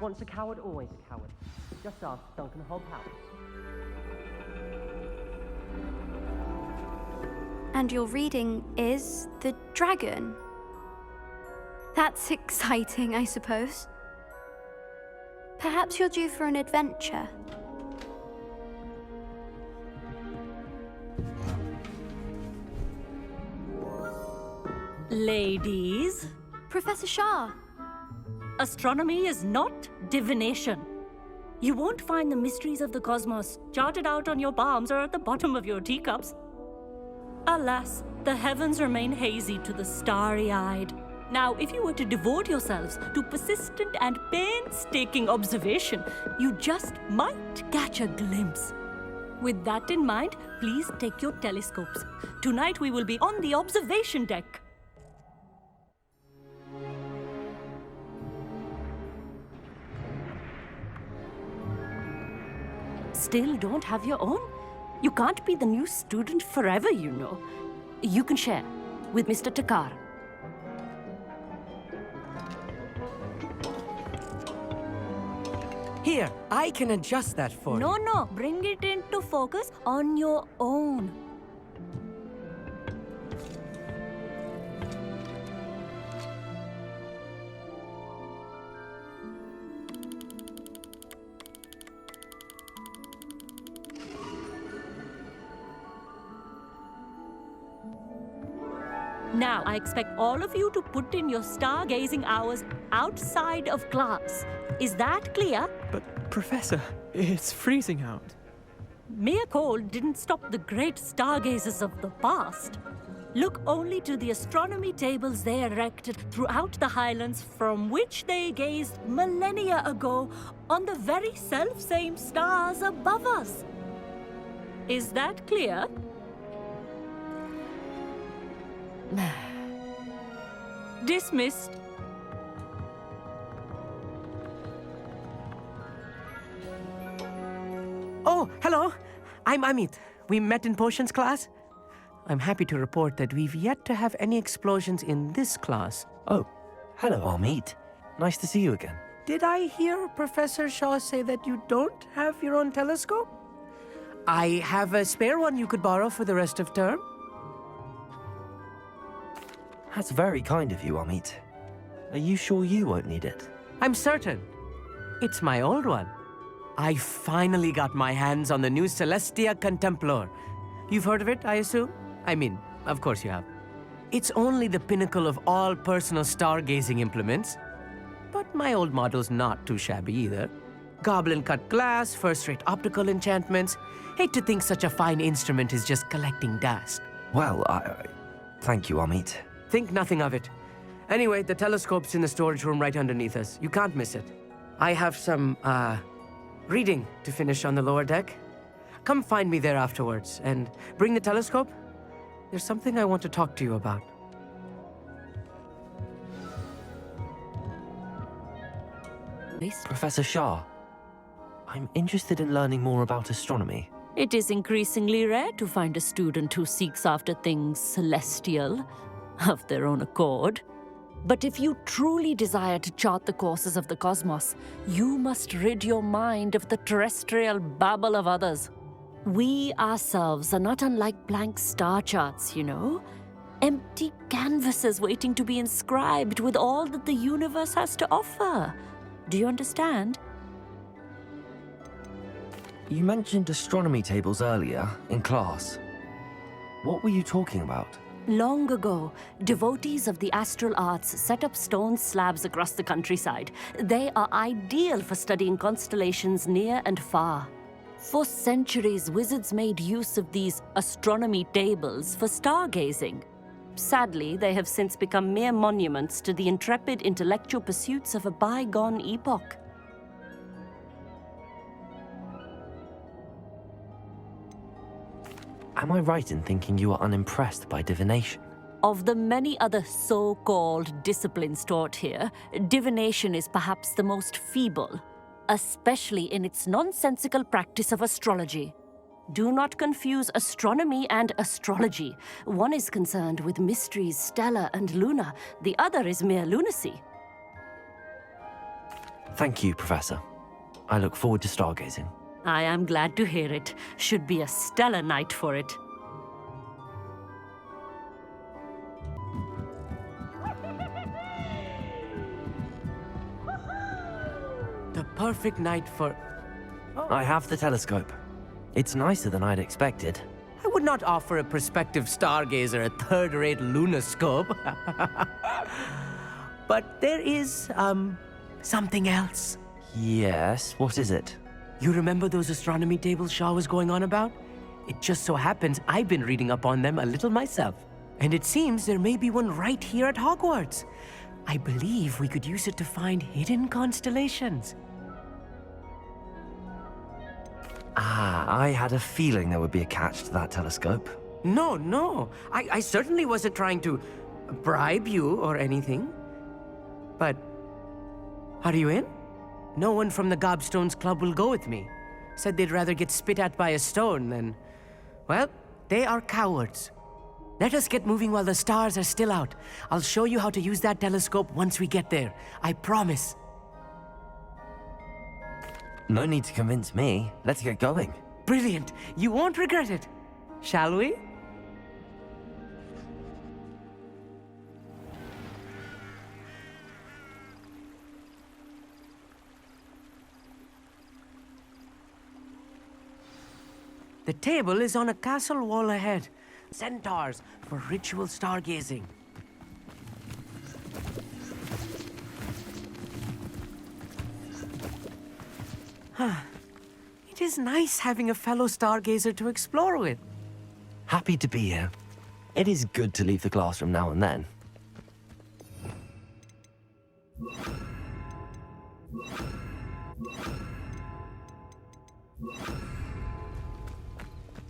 Once a coward, always a coward. Just ask Duncan Hobhouse. And your reading is The Dragon. That's exciting, I suppose. Perhaps you're due for an adventure. Ladies. Professor Shah. Astronomy is not divination. You won't find the mysteries of the cosmos charted out on your palms or at the bottom of your teacups. Alas, the heavens remain hazy to the starry-eyed. Now, if you were to devote yourselves to persistent and painstaking observation, you just might catch a glimpse. With that in mind, please take your telescopes. Tonight we will be on the observation deck. Still don't have your own? You can't be the new student forever, you know. You can share with Mr. Takar. Here, I can adjust that for you. No, bring it into focus on your own. Now, I expect all of you to put in your stargazing hours outside of class. Is that clear? But, Professor, it's freezing out. Mere cold didn't stop the great stargazers of the past. Look only to the astronomy tables they erected throughout the Highlands from which they gazed millennia ago on the very self-same stars above us. Is that clear? Dismissed. Oh, hello. I'm Amit, We met in potions class. I'm happy to report that we've yet to have any explosions in this class. Oh, hello, Amit. Nice to see you again. Did I hear Professor Shaw say that you don't have your own telescope? I have a spare one you could borrow for the rest of term. That's very kind of you, Amit. Are you sure you won't need it? I'm certain. It's my old one. I finally got my hands on the new Celestia Contemplar. You've heard of it, I assume? I mean, of course you have. It's only the pinnacle of all personal stargazing implements. But my old model's not too shabby either. Goblin-cut glass, first-rate optical enchantments. Hate to think such a fine instrument is just collecting dust. Well, thank you, Amit. Think nothing of it. Anyway, the telescope's in the storage room right underneath us. You can't miss it. I have some, reading to finish on the lower deck. Come find me there afterwards, and bring the telescope. There's something I want to talk to you about. Professor Shah, I'm interested in learning more about astronomy. It is increasingly rare to find a student who seeks after things celestial, of their own accord. But if you truly desire to chart the courses of the cosmos, you must rid your mind of the terrestrial babble of others. We ourselves are not unlike blank star charts, you know. Empty canvases waiting to be inscribed with all that the universe has to offer. Do you understand? You mentioned astronomy tables earlier, in class. What were you talking about? Long ago, devotees of the astral arts set up stone slabs across the countryside. They are ideal for studying constellations near and far. For centuries, wizards made use of these astronomy tables for stargazing. Sadly, they have since become mere monuments to the intrepid intellectual pursuits of a bygone epoch. Am I right in thinking you are unimpressed by divination? Of the many other so-called disciplines taught here, divination is perhaps the most feeble, especially in its nonsensical practice of astrology. Do not confuse astronomy and astrology. One is concerned with mysteries stellar and lunar, the other is mere lunacy. Thank you, Professor. I look forward to stargazing. I am glad to hear it. Should be a stellar night for it. The perfect night for... I have the telescope. It's nicer than I'd expected. I would not offer a prospective stargazer a third-rate lunoscope. But there is, something else. Yes, what is it? You remember those astronomy tables Shaw was going on about? It just so happens I've been reading up on them a little myself. And it seems there may be one right here at Hogwarts. I believe we could use it to find hidden constellations. I had a feeling there would be a catch to that telescope. No. I certainly wasn't trying to bribe you or anything. But, are you in? No one from the Gobstones Club will go with me. Said they'd rather get spit at by a stone than... Well, they are cowards. Let us get moving while the stars are still out. I'll show you how to use that telescope once we get there. I promise. No need to convince me. Let's get going. Brilliant. You won't regret it. Shall we? The table is on a castle wall ahead. Centaurs for ritual stargazing. It is nice having a fellow stargazer to explore with. Happy to be here. It is good to leave the classroom now and then.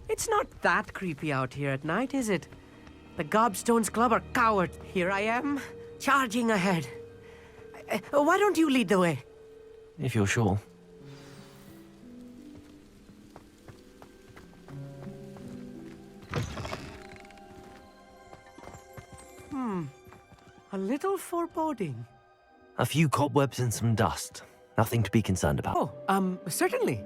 It's not that creepy out here at night, is it? The Gobstones Club are cowards. Here I am, charging ahead. Why don't you lead the way? If you're sure. A little foreboding. A few cobwebs and some dust. Nothing to be concerned about. Oh, certainly.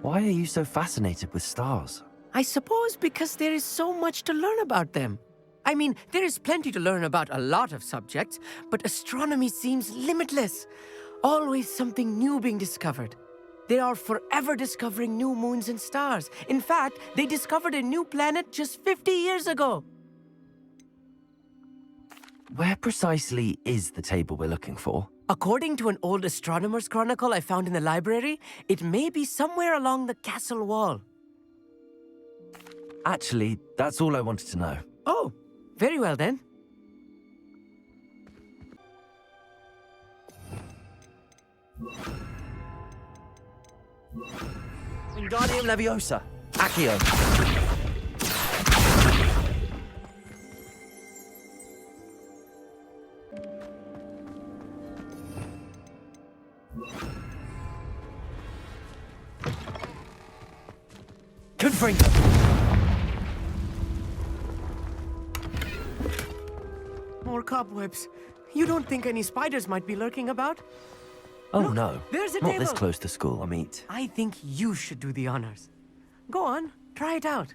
Why are you so fascinated with stars? I suppose because there is so much to learn about them. I mean, there is plenty to learn about a lot of subjects, but astronomy seems limitless. Always something new being discovered. They are forever discovering new moons and stars. In fact, they discovered a new planet just 50 years ago. Where precisely is the table we're looking for? According to an old astronomer's chronicle I found in the library, it may be somewhere along the castle wall. Actually, that's all I wanted to know. Oh, very well then. Wingardium Leviosa. Accio. Confringo. More cobwebs. You don't think any spiders might be lurking about? Oh Look, no, there's a not table. this close to school, Amit. I think you should do the honors. Go on, try it out.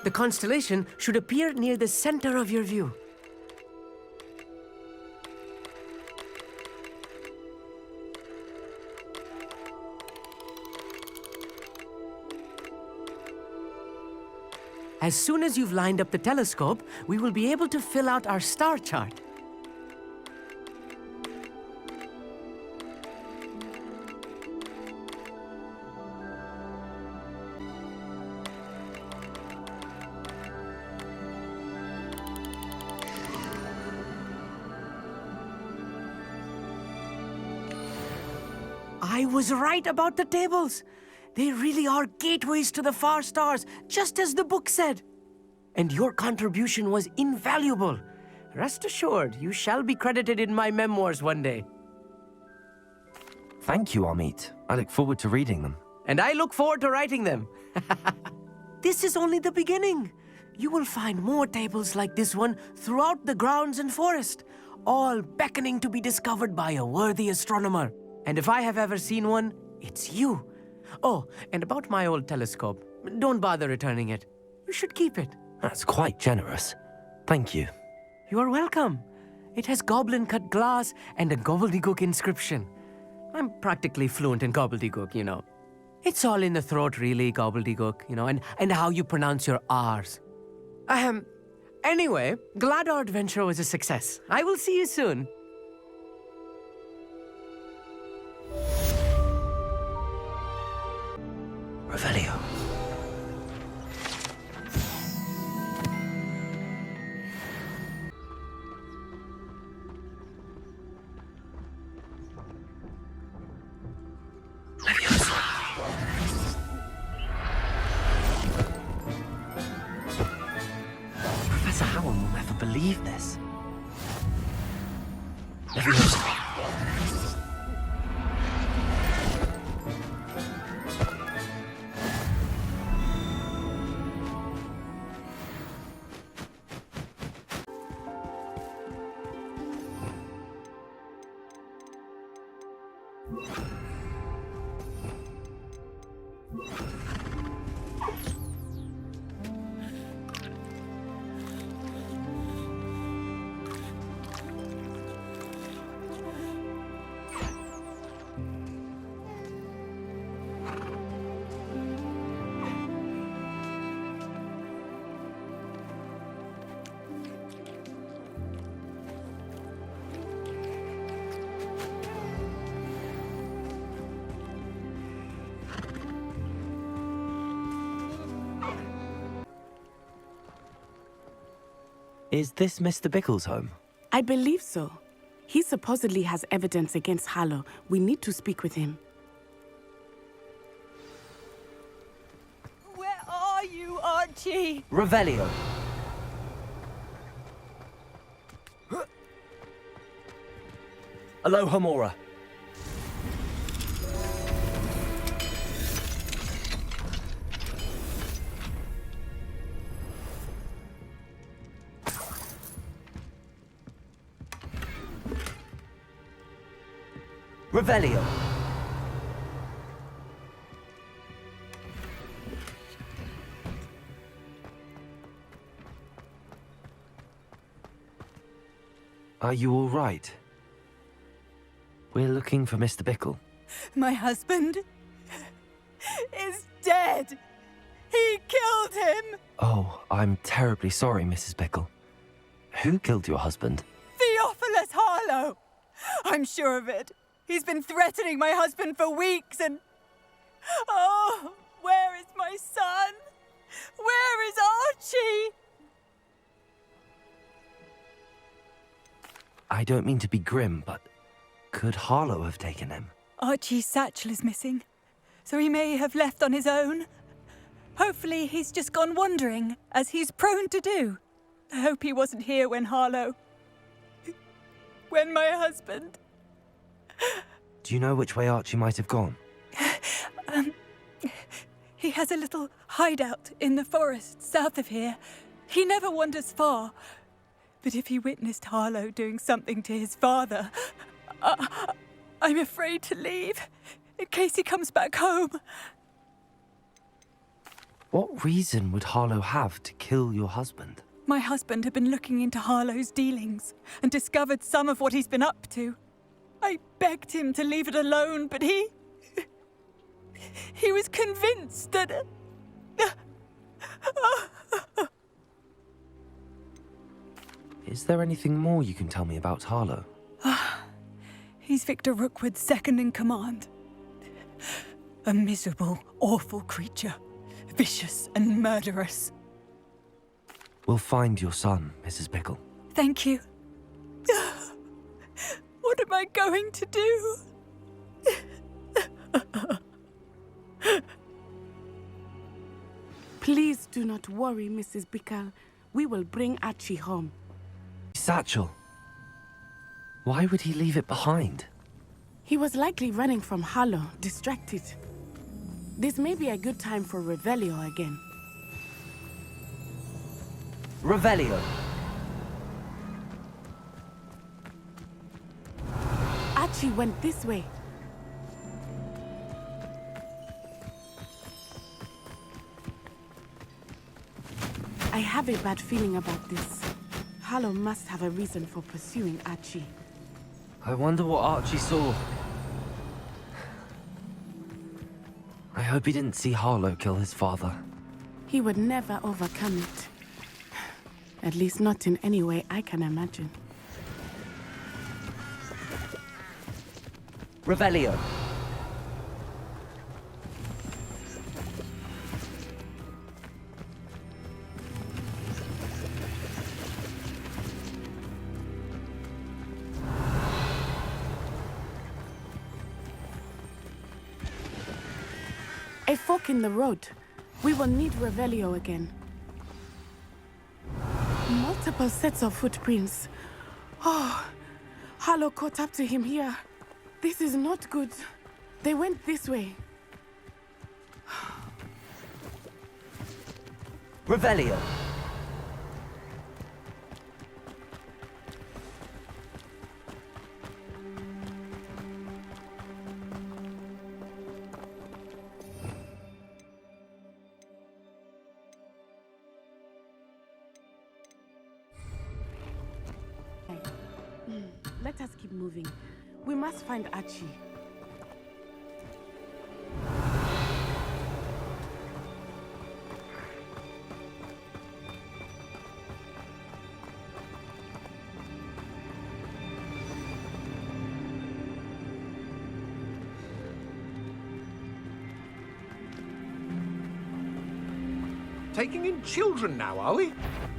The constellation should appear near the center of your view. As soon as you've lined up the telescope, we will be able to fill out our star chart. I was right about the tables. They really are gateways to the far stars, just as the book said. And your contribution was invaluable. Rest assured, you shall be credited in my memoirs one day. Thank you, Amit. I look forward to reading them. And I look forward to writing them. This is only the beginning. You will find more tables like this one throughout the grounds and forest, all beckoning to be discovered by a worthy astronomer. And if I have ever seen one, it's you. Oh, and about my old telescope, don't bother returning it. You should keep it. That's quite generous. Thank you. You are welcome. It has goblin-cut glass and a gobbledygook inscription. I'm practically fluent in gobbledygook, you know. It's all in the throat, really, gobbledygook, you know, and how you pronounce your R's. Anyway, glad our adventure was a success. I will see you soon. Revelio. Professor Howell will never believe this. Leviosa. Is this Mr. Bickle's home? I believe so. He supposedly has evidence against Harlow. We need to speak with him. Where are you, Archie? Revelio. Aloha Mora. Revelio. Are you all right? We're looking for Mr. Bickle. My husband is dead. He killed him. Oh, I'm terribly sorry, Mrs. Bickle. Who killed your husband? Theophilus Harlow. I'm sure of it. He's been threatening my husband for weeks and... Oh, where is my son? Where is Archie? I don't mean to be grim, but could Harlow have taken him? Archie's satchel is missing, so he may have left on his own. Hopefully he's just gone wandering, as he's prone to do. I hope he wasn't here when my husband... Do you know which way Archie might have gone? He has a little hideout in the forest south of here. He never wanders far. But if he witnessed Harlow doing something to his father, I'm afraid to leave, in case he comes back home. What reason would Harlow have to kill your husband? My husband had been looking into Harlow's dealings and discovered some of what he's been up to. I begged him to leave it alone, but he was convinced that... Is there anything more you can tell me about Harlow? He's Victor Rookwood's second in command. A miserable, awful creature. Vicious and murderous. We'll find your son, Mrs. Bickle. Thank you. What am I going to do? Please do not worry, Mrs. Bickle. We will bring Archie home. Satchel. Why would he leave it behind? He was likely running from Harlow, distracted. This may be a good time for Revelio again. Revelio. Archie went this way. I have a bad feeling about this. Harlow must have a reason for pursuing Archie. I wonder what Archie saw. I hope he didn't see Harlow kill his father. He would never overcome it. At least not in any way I can imagine. Revelio. A fork in the road. We will need Revelio again. Multiple sets of footprints. Oh, Harlow caught up to him here. This is not good. They went this way. Revelio. Let us keep moving. We must find Archie. Taking in children now, are we?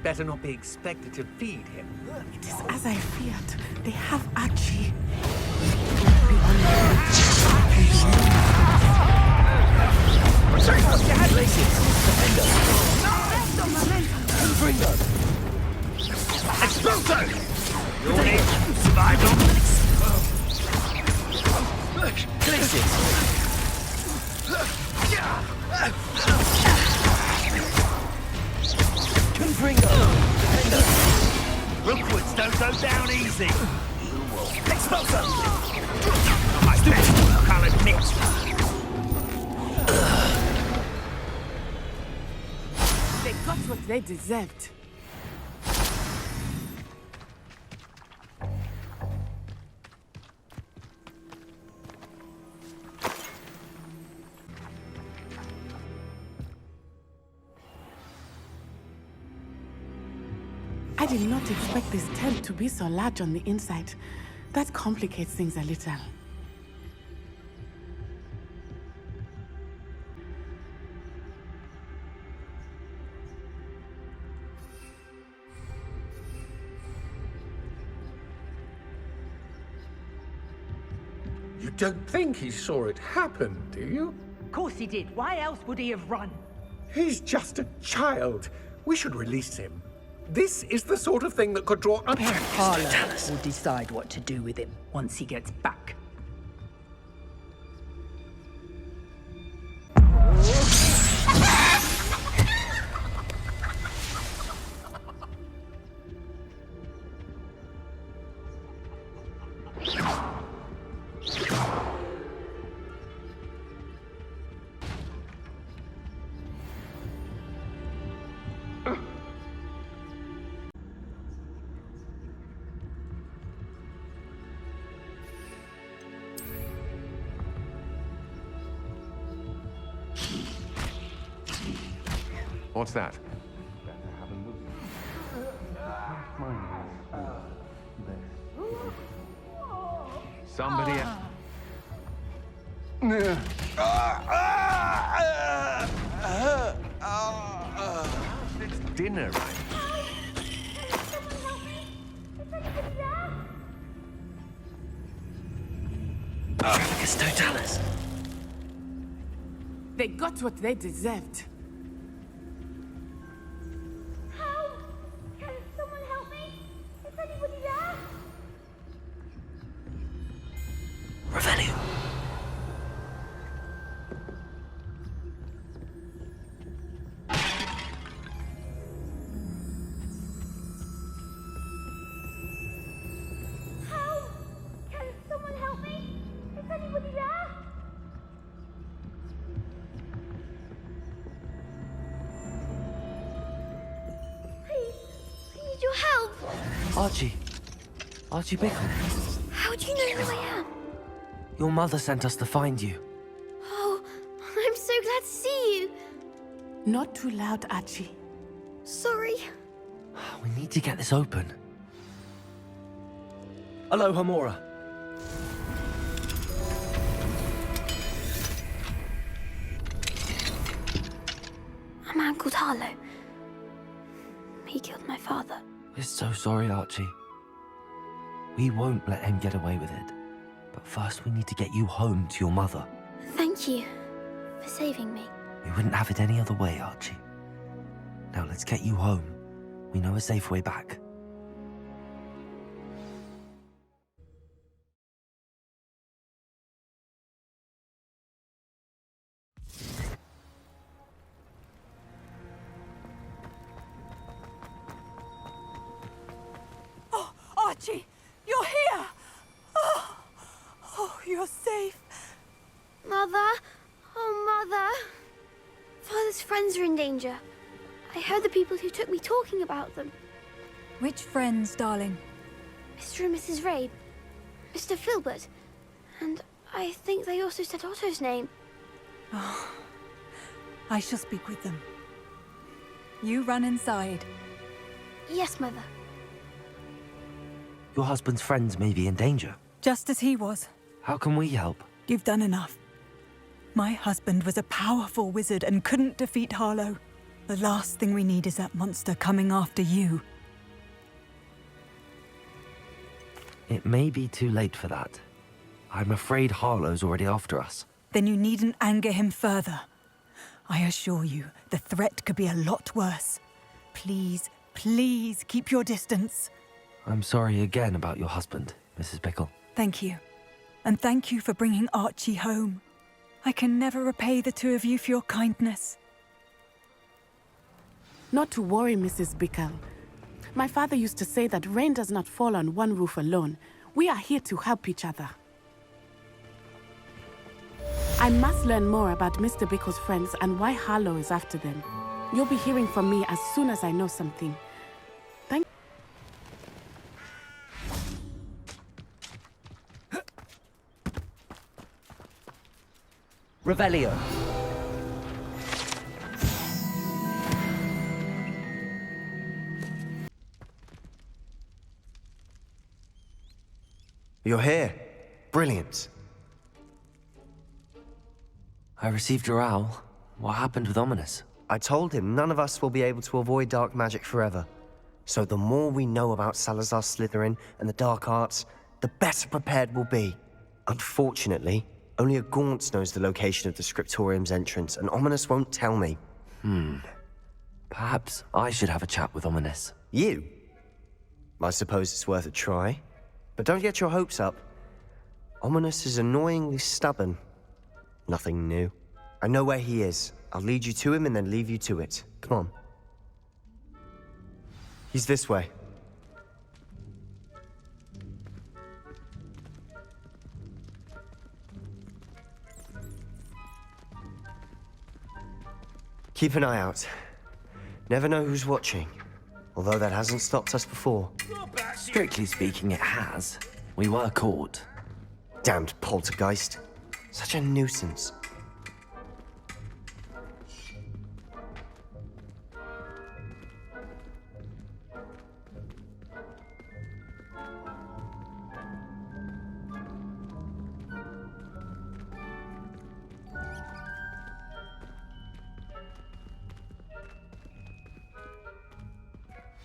Better not be expected to feed him. It is as I feared. They have Archie. Expulso! Your name survived on Rookwoods don't go down easy. Expulso! they deserved. I did not expect this tent to be so large on the inside. That complicates things a little. You don't think he saw it happen, do you? Of course he did. Why else would he have run? He's just a child. We should release him. This is the sort of thing that could draw... Harlow will decide what to do with him once he gets back. What's that? Somebody It's dinner, right? It's Totalis. They got what they deserved. Can someone help me? Is anybody there? Revelio. Can someone help me? Is anybody there? Please, I need your help. Archie. Archie Bickle. How do you know who I am? Your mother sent us to find you. Oh, I'm so glad to see you. Not too loud, Archie. Sorry. We need to get this open. Hello, Hamora. A man called Harlow. He killed my father. We're so sorry, Archie. We won't let him get away with it. But first we need to get you home to your mother. Thank you for saving me. We wouldn't have it any other way, Archie. Now let's get you home. We know a safe way back. Oh, Archie, you're here! Oh, you're safe. Mother? Oh, Mother. Father's friends are in danger. I heard the people who took me talking about them. Which friends, darling? Mr. and Mrs. Rabe. Mr. Filbert. And I think they also said Otto's name. Oh, I shall speak with them. You run inside. Yes, Mother. Your husband's friends may be in danger. Just as he was. How can we help? You've done enough. My husband was a powerful wizard and couldn't defeat Harlow. The last thing we need is that monster coming after you. It may be too late for that. I'm afraid Harlow's already after us. Then you needn't anger him further. I assure you, the threat could be a lot worse. Please, please keep your distance. I'm sorry again about your husband, Mrs. Bickle. Thank you. And thank you for bringing Archie home. I can never repay the two of you for your kindness. Not to worry, Mrs. Bickle. My father used to say that rain does not fall on one roof alone. We are here to help each other. I must learn more about Mr. Bickle's friends and why Harlow is after them. You'll be hearing from me as soon as I know something. Thank Revelio. You're here. Brilliant. I received your owl. What happened with Ominous? I told him none of us will be able to avoid dark magic forever. So the more we know about Salazar Slytherin and the dark arts, the better prepared we'll be. Unfortunately, only a Gaunt knows the location of the Scriptorium's entrance, and Ominous won't tell me. Perhaps I should have a chat with Ominous. You? I suppose it's worth a try. But don't get your hopes up. Ominous is annoyingly stubborn. Nothing new. I know where he is. I'll lead you to him and then leave you to it. Come on. He's this way. Keep an eye out. Never know who's watching. Although that hasn't stopped us before. Strictly speaking, it has. We were caught. Damned poltergeist. Such a nuisance.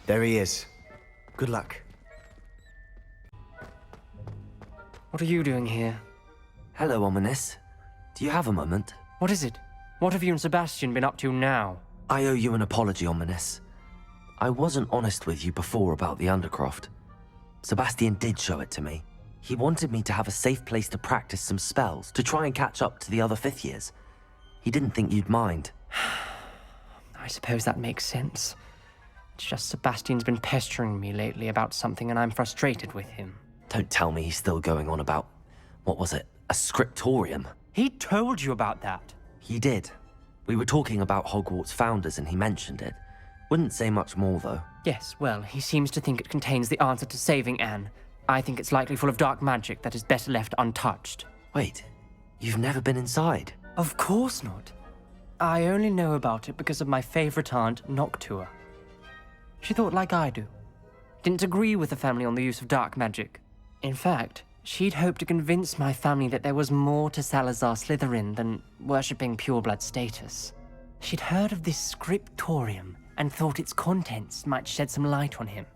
There he is. Good luck. What are you doing here? Hello, Ominous. Do you have a moment? What is it? What have you and Sebastian been up to now? I owe you an apology, Ominous. I wasn't honest with you before about the Undercroft. Sebastian did show it to me. He wanted me to have a safe place to practice some spells, to try and catch up to the other 5th years. He didn't think you'd mind. I suppose that makes sense. It's just Sebastian's been pestering me lately about something and I'm frustrated with him. Don't tell me he's still going on about, what was it, a scriptorium? He told you about that. He did. We were talking about Hogwarts founders and he mentioned it. Wouldn't say much more, though. Yes, well, he seems to think it contains the answer to saving Anne. I think it's likely full of dark magic that is better left untouched. Wait, you've never been inside? Of course not. I only know about it because of my favorite aunt, Noctua. She thought like I do. Didn't agree with the family on the use of dark magic. In fact, she'd hoped to convince my family that there was more to Salazar Slytherin than worshipping pureblood status. She'd heard of this Scriptorium and thought its contents might shed some light on him.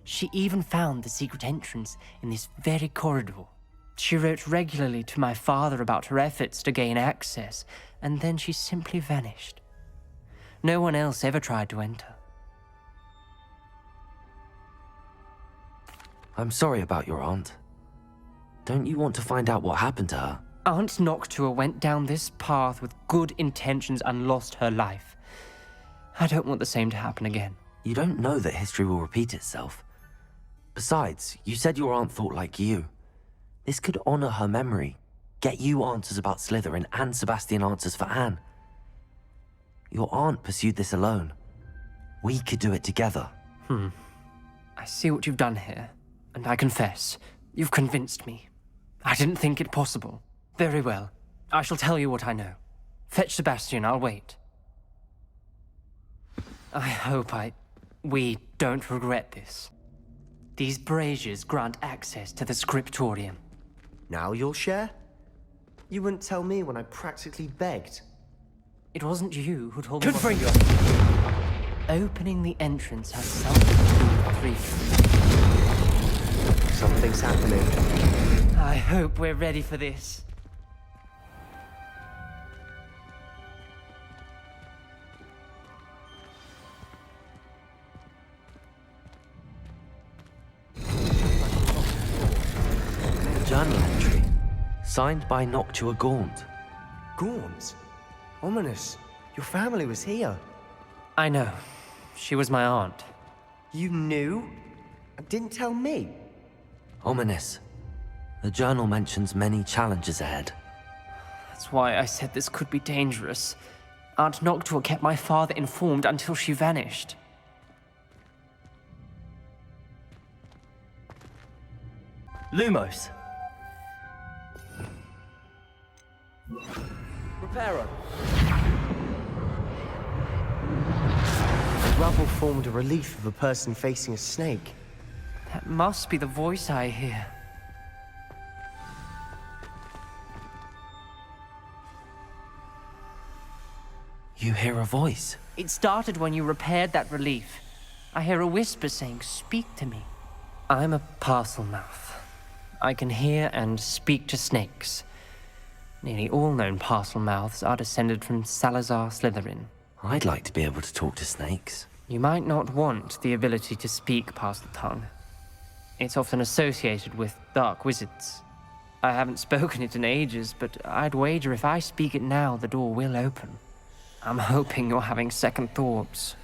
She even found the secret entrance in this very corridor. She wrote regularly to my father about her efforts to gain access, and then she simply vanished. No one else ever tried to enter. I'm sorry about your aunt. Don't you want to find out what happened to her? Aunt Noctua went down this path with good intentions and lost her life. I don't want the same to happen again. You don't know that history will repeat itself. Besides, you said your aunt thought like you. This could honor her memory, get you answers about Slytherin and Sebastian answers for Anne. Your aunt pursued this alone. We could do it together. I see what you've done here, and I confess, you've convinced me. I didn't think it possible. Very well. I shall tell you what I know. Fetch Sebastian, I'll wait. I hope we don't regret this. These braziers grant access to the Scriptorium. Now you'll share? You wouldn't tell me when I practically begged. It wasn't you who told me. Good for you! Opening the entrance has something to do with 3. Something's happening. I hope we're ready for this. Journal entry. Signed by Noctua Gaunt. Gaunt? Ominous. Your family was here. I know. She was my aunt. You knew? And didn't tell me? Ominous. The journal mentions many challenges ahead. That's why I said this could be dangerous. Aunt Noctua kept my father informed until she vanished. Lumos! Reparo! The rubble formed a relief of a person facing a snake. That must be the voice I hear. You hear a voice? It started when you repaired that relief. I hear a whisper saying, "Speak to me." I'm a parcel mouth. I can hear and speak to snakes. Nearly all known parcel mouths are descended from Salazar Slytherin. I'd like to be able to talk to snakes. You might not want the ability to speak past the tongue. It's often associated with dark wizards. I haven't spoken it in ages, but I'd wager if I speak it now, the door will open. I'm hoping you're having second thoughts.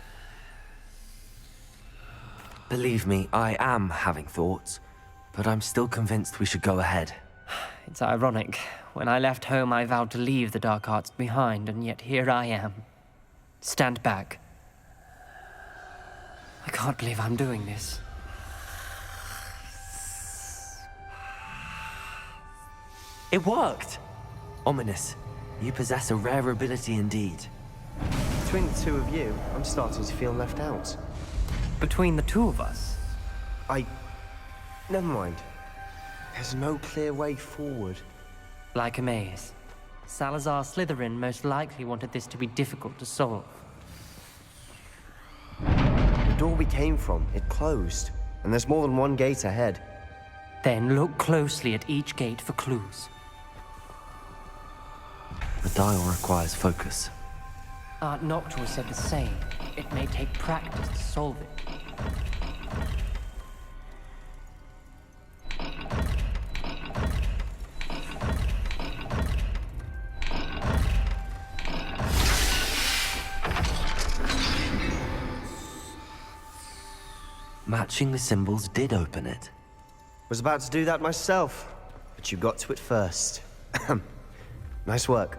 Believe me, I am having thoughts, but I'm still convinced we should go ahead. It's ironic. When I left home, I vowed to leave the dark arts behind, and yet here I am. Stand back. I can't believe I'm doing this. It worked! Ominous. You possess a rare ability indeed. Between the two of you, I'm starting to feel left out. Between the two of us? Never mind. There's no clear way forward. Like a maze. Salazar Slytherin most likely wanted this to be difficult to solve. The door we came from, it closed. And there's more than one gate ahead. Then look closely at each gate for clues. The dial requires focus. Aunt Noctua said the same. It may take practice to solve it. Matching the symbols did open it. Was about to do that myself, but you got to it first. Nice work.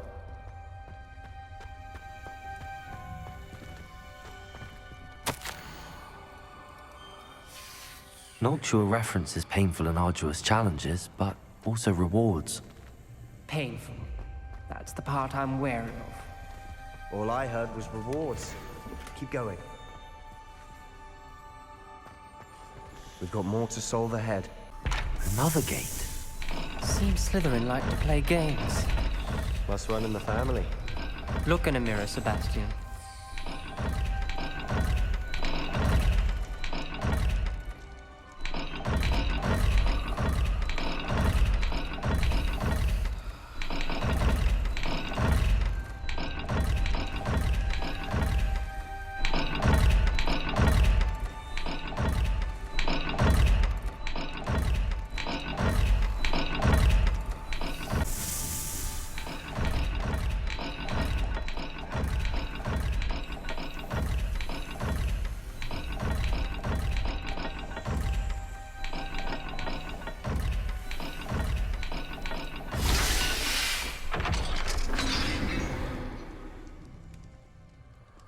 Noctua references painful and arduous challenges, but also rewards. Painful. That's the part I'm wary of. All I heard was rewards. Keep going. We've got more to solve ahead. Another gate. Seems Slytherin like to play games. Must run in the family. Look in a mirror, Sebastian.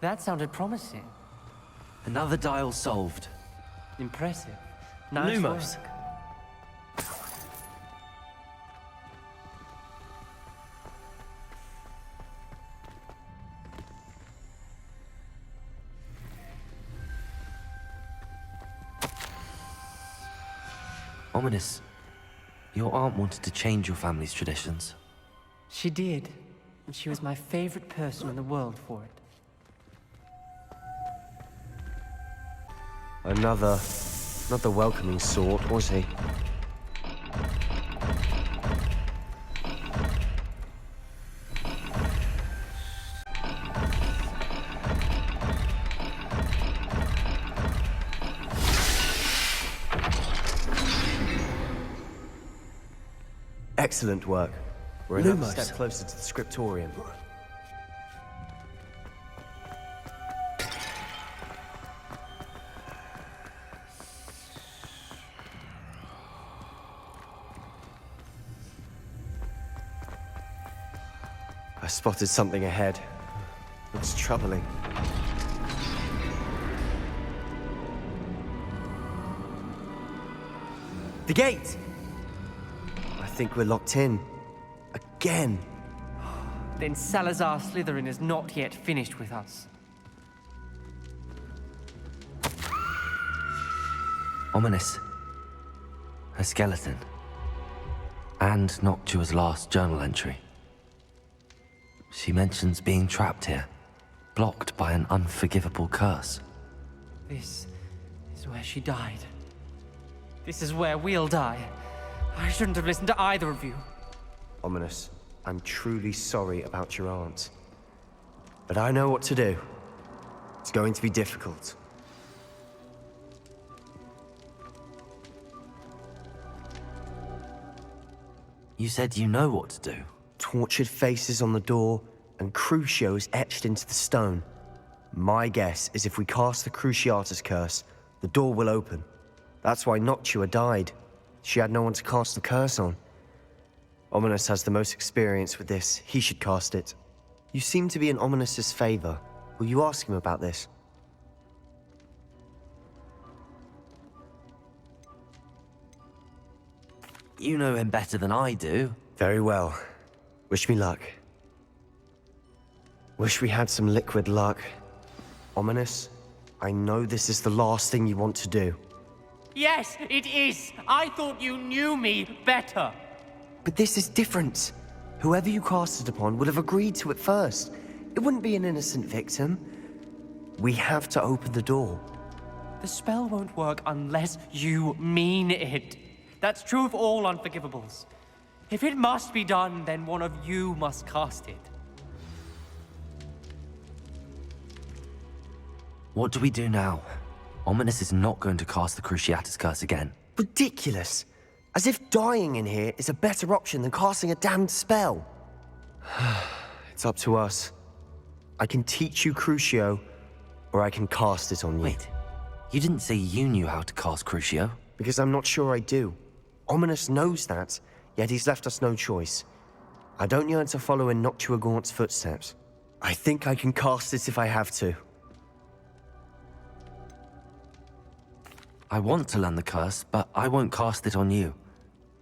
That sounded promising. Another dial solved. Impressive. Nice Lumos. work. Ominous. Your aunt wanted to change your family's traditions. She did. And she was my favorite person in the world for it. Another... not the welcoming sort, was he? Excellent work. We're another Lumos. step closer to the Scriptorium. I spotted something ahead. Looks That's troubling. The gate! I think we're locked in. Again. Then Salazar Slytherin is not yet finished with us. Ominous. A skeleton. And Noctua's last journal entry. She mentions being trapped here, blocked by an unforgivable curse. This is where she died. This is where we'll die. I shouldn't have listened to either of you. Ominous, I'm truly sorry about your aunt. But I know what to do. It's going to be difficult. You said you know what to do. Tortured faces on the door, and Crucios etched into the stone. My guess is if we cast the Cruciatus curse, the door will open. That's why Noctua died. She had no one to cast the curse on. Ominous has the most experience with this. He should cast it. You seem to be in Ominous's favor. Will you ask him about this? You know him better than I do. Very well. Wish me luck. Wish we had some liquid luck. Ominous, I know this is the last thing you want to do. Yes, it is. I thought you knew me better. But this is different. Whoever you cast it upon would have agreed to it first. It wouldn't be an innocent victim. We have to open the door. The spell won't work unless you mean it. That's true of all unforgivables. If it must be done, then one of you must cast it. What do we do now? Ominous is not going to cast the Cruciatus curse again. Ridiculous. As if dying in here is a better option than casting a damned spell. It's up to us. I can teach you Crucio, or I can cast it on you. Wait, you didn't say you knew how to cast Crucio? Because I'm not sure I do. Ominous knows that, yet he's left us no choice. I don't yearn to follow in Noctua Gaunt's footsteps. I think I can cast it if I have to. I want to learn the curse, but I won't cast it on you.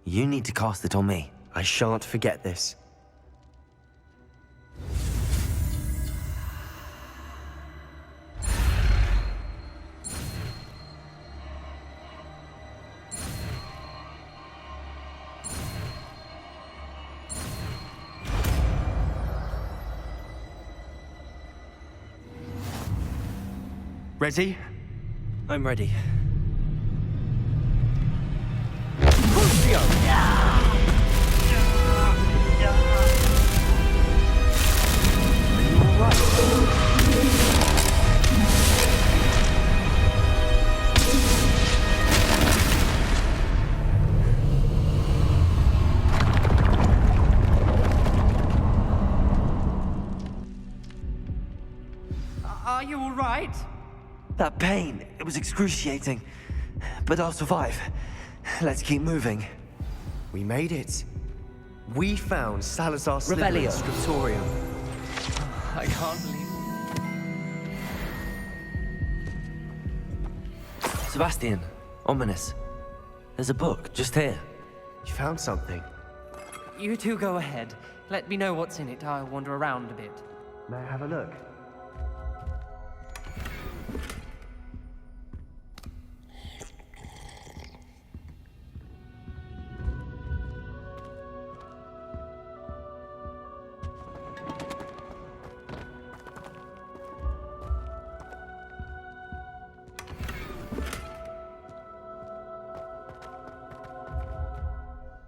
You need to cast it on me. I shan't forget this. Ready? I'm ready. Are you all right? That pain, it was excruciating. But I'll survive. Let's keep moving. We made it. We found Salazar Revelio. Slytherin's Scriptorium. I can't believe it. Sebastian, Ominous. There's a book just here. You found something. You two go ahead. Let me know what's in it. I'll wander around a bit. May I have a look?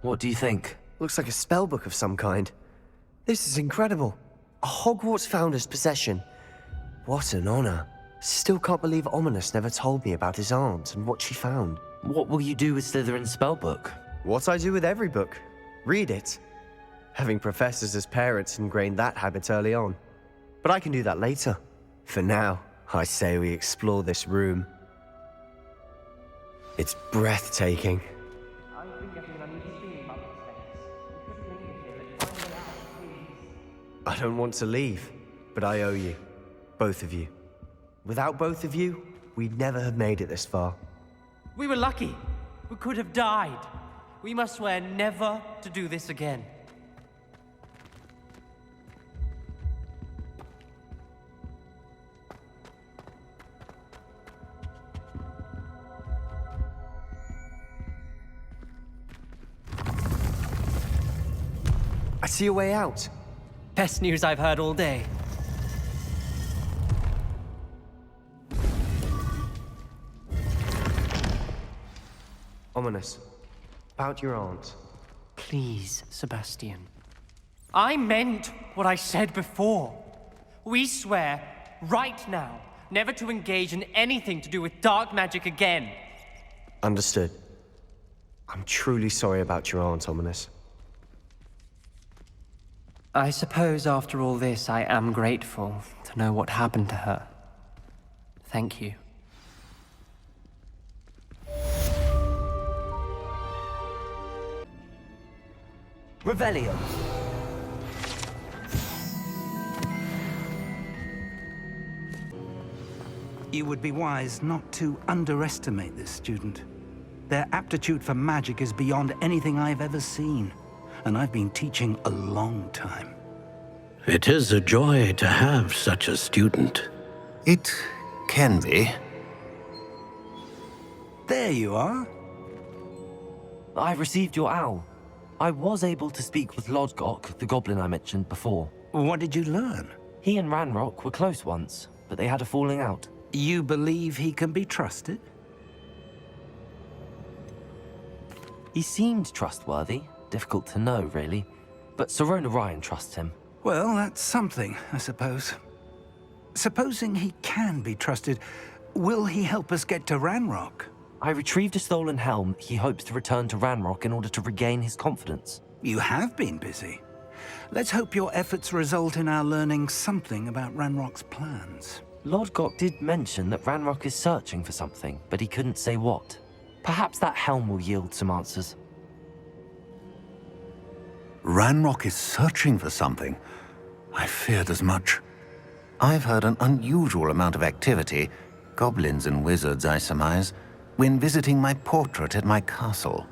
What do you think? Looks like a spellbook of some kind. This is incredible. A Hogwarts founder's possession. What an honor. Still can't believe Ominous never told me about his aunt and what she found. What will you do with Slytherin's spellbook? What I do with every book. Read it. Having professors as parents ingrained that habit early on. But I can do that later. For now, I say we explore this room. It's breathtaking. I don't want to leave, but I owe you. Both of you. Without both of you, we'd never have made it this far. We were lucky. We could have died. We must swear never to do this again. I see a way out. Best news I've heard all day. Ominous. About your aunt. Please, Sebastian. I meant what I said before. We swear, right now, never to engage in anything to do with dark magic again. Understood. I'm truly sorry about your aunt, Ominous. I suppose after all this, I am grateful to know what happened to her. Thank you. Revelio. You would be wise not to underestimate this student. Their aptitude for magic is beyond anything I've ever seen, and I've been teaching a long time. It is a joy to have such a student. It can be. There you are. I received your owl. I was able to speak with Lodgok, the goblin I mentioned before. What did you learn? He and Ranrock were close once, but they had a falling out. You believe he can be trusted? He seemed trustworthy. Difficult to know, really. But Sirona Ryan trusts him. Well, that's something, I suppose. Supposing he can be trusted, will he help us get to Ranrock? I retrieved a stolen helm. He hopes to return to Ranrock in order to regain his confidence. You have been busy. Let's hope your efforts result in our learning something about Ranrock's plans. Lodgok did mention that Ranrock is searching for something, but he couldn't say what. Perhaps that helm will yield some answers. Ranrock is searching for something. I feared as much. I've heard an unusual amount of activity, goblins and wizards, I surmise, when visiting my portrait at my castle.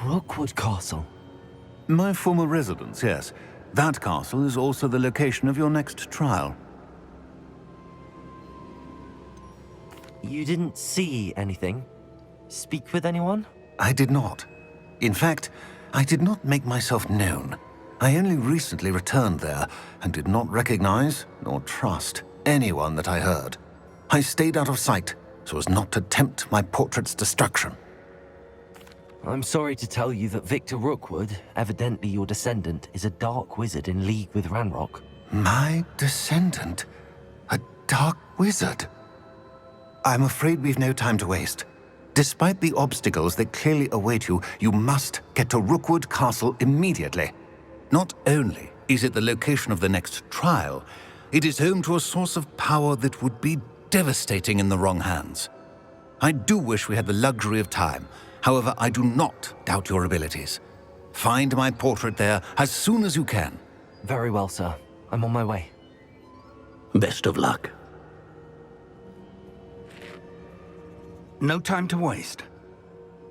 Rookwood Castle? My former residence, yes. That castle is also the location of your next trial. You didn't see anything? Speak with anyone? I did not. In fact, I did not make myself known. I only recently returned there and did not recognize nor trust anyone that I heard. I stayed out of sight so as not to tempt my portrait's destruction. I'm sorry to tell you that Victor Rookwood, evidently your descendant, is a dark wizard in league with Ranrock. My descendant? A dark wizard? I'm afraid we've no time to waste. Despite the obstacles that clearly await you, you must get to Rookwood Castle immediately. Not only is it the location of the next trial, it is home to a source of power that would be devastating in the wrong hands. I do wish we had the luxury of time. However, I do not doubt your abilities. Find my portrait there as soon as you can. Very well, sir. I'm on my way. Best of luck. No time to waste.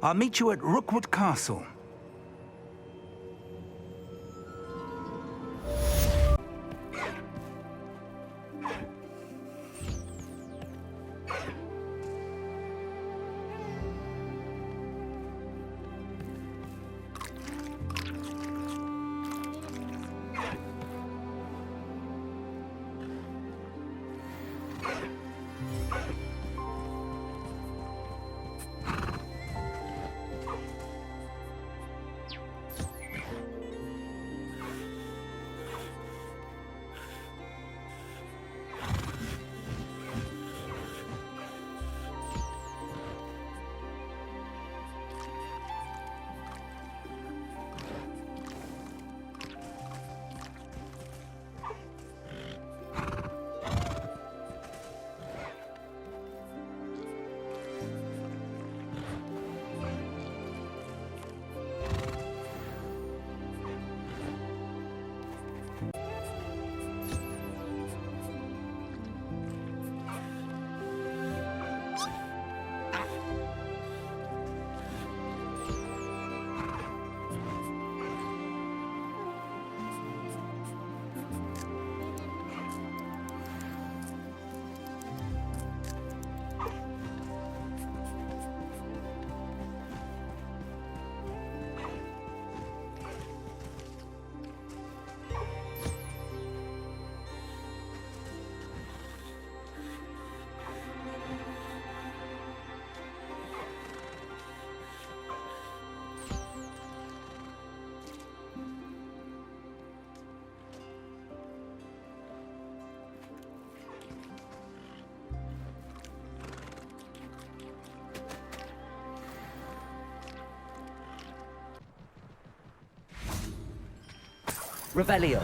I'll meet you at Rookwood Castle. Revelio.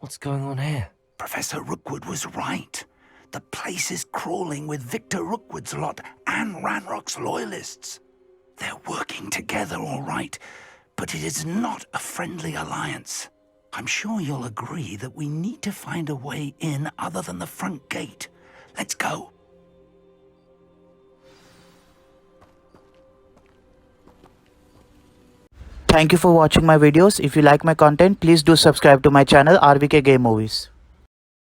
What's going on here? Professor Rookwood was right. The place is crawling with Victor Rookwood's lot and Ranrock's loyalists. They're working together, all right, but it is not a friendly alliance. I'm sure you'll agree that we need to find a way in other than the front gate. Let's go. Thank you for watching my videos. If you like my content, please do subscribe to my channel RVK Game Movies.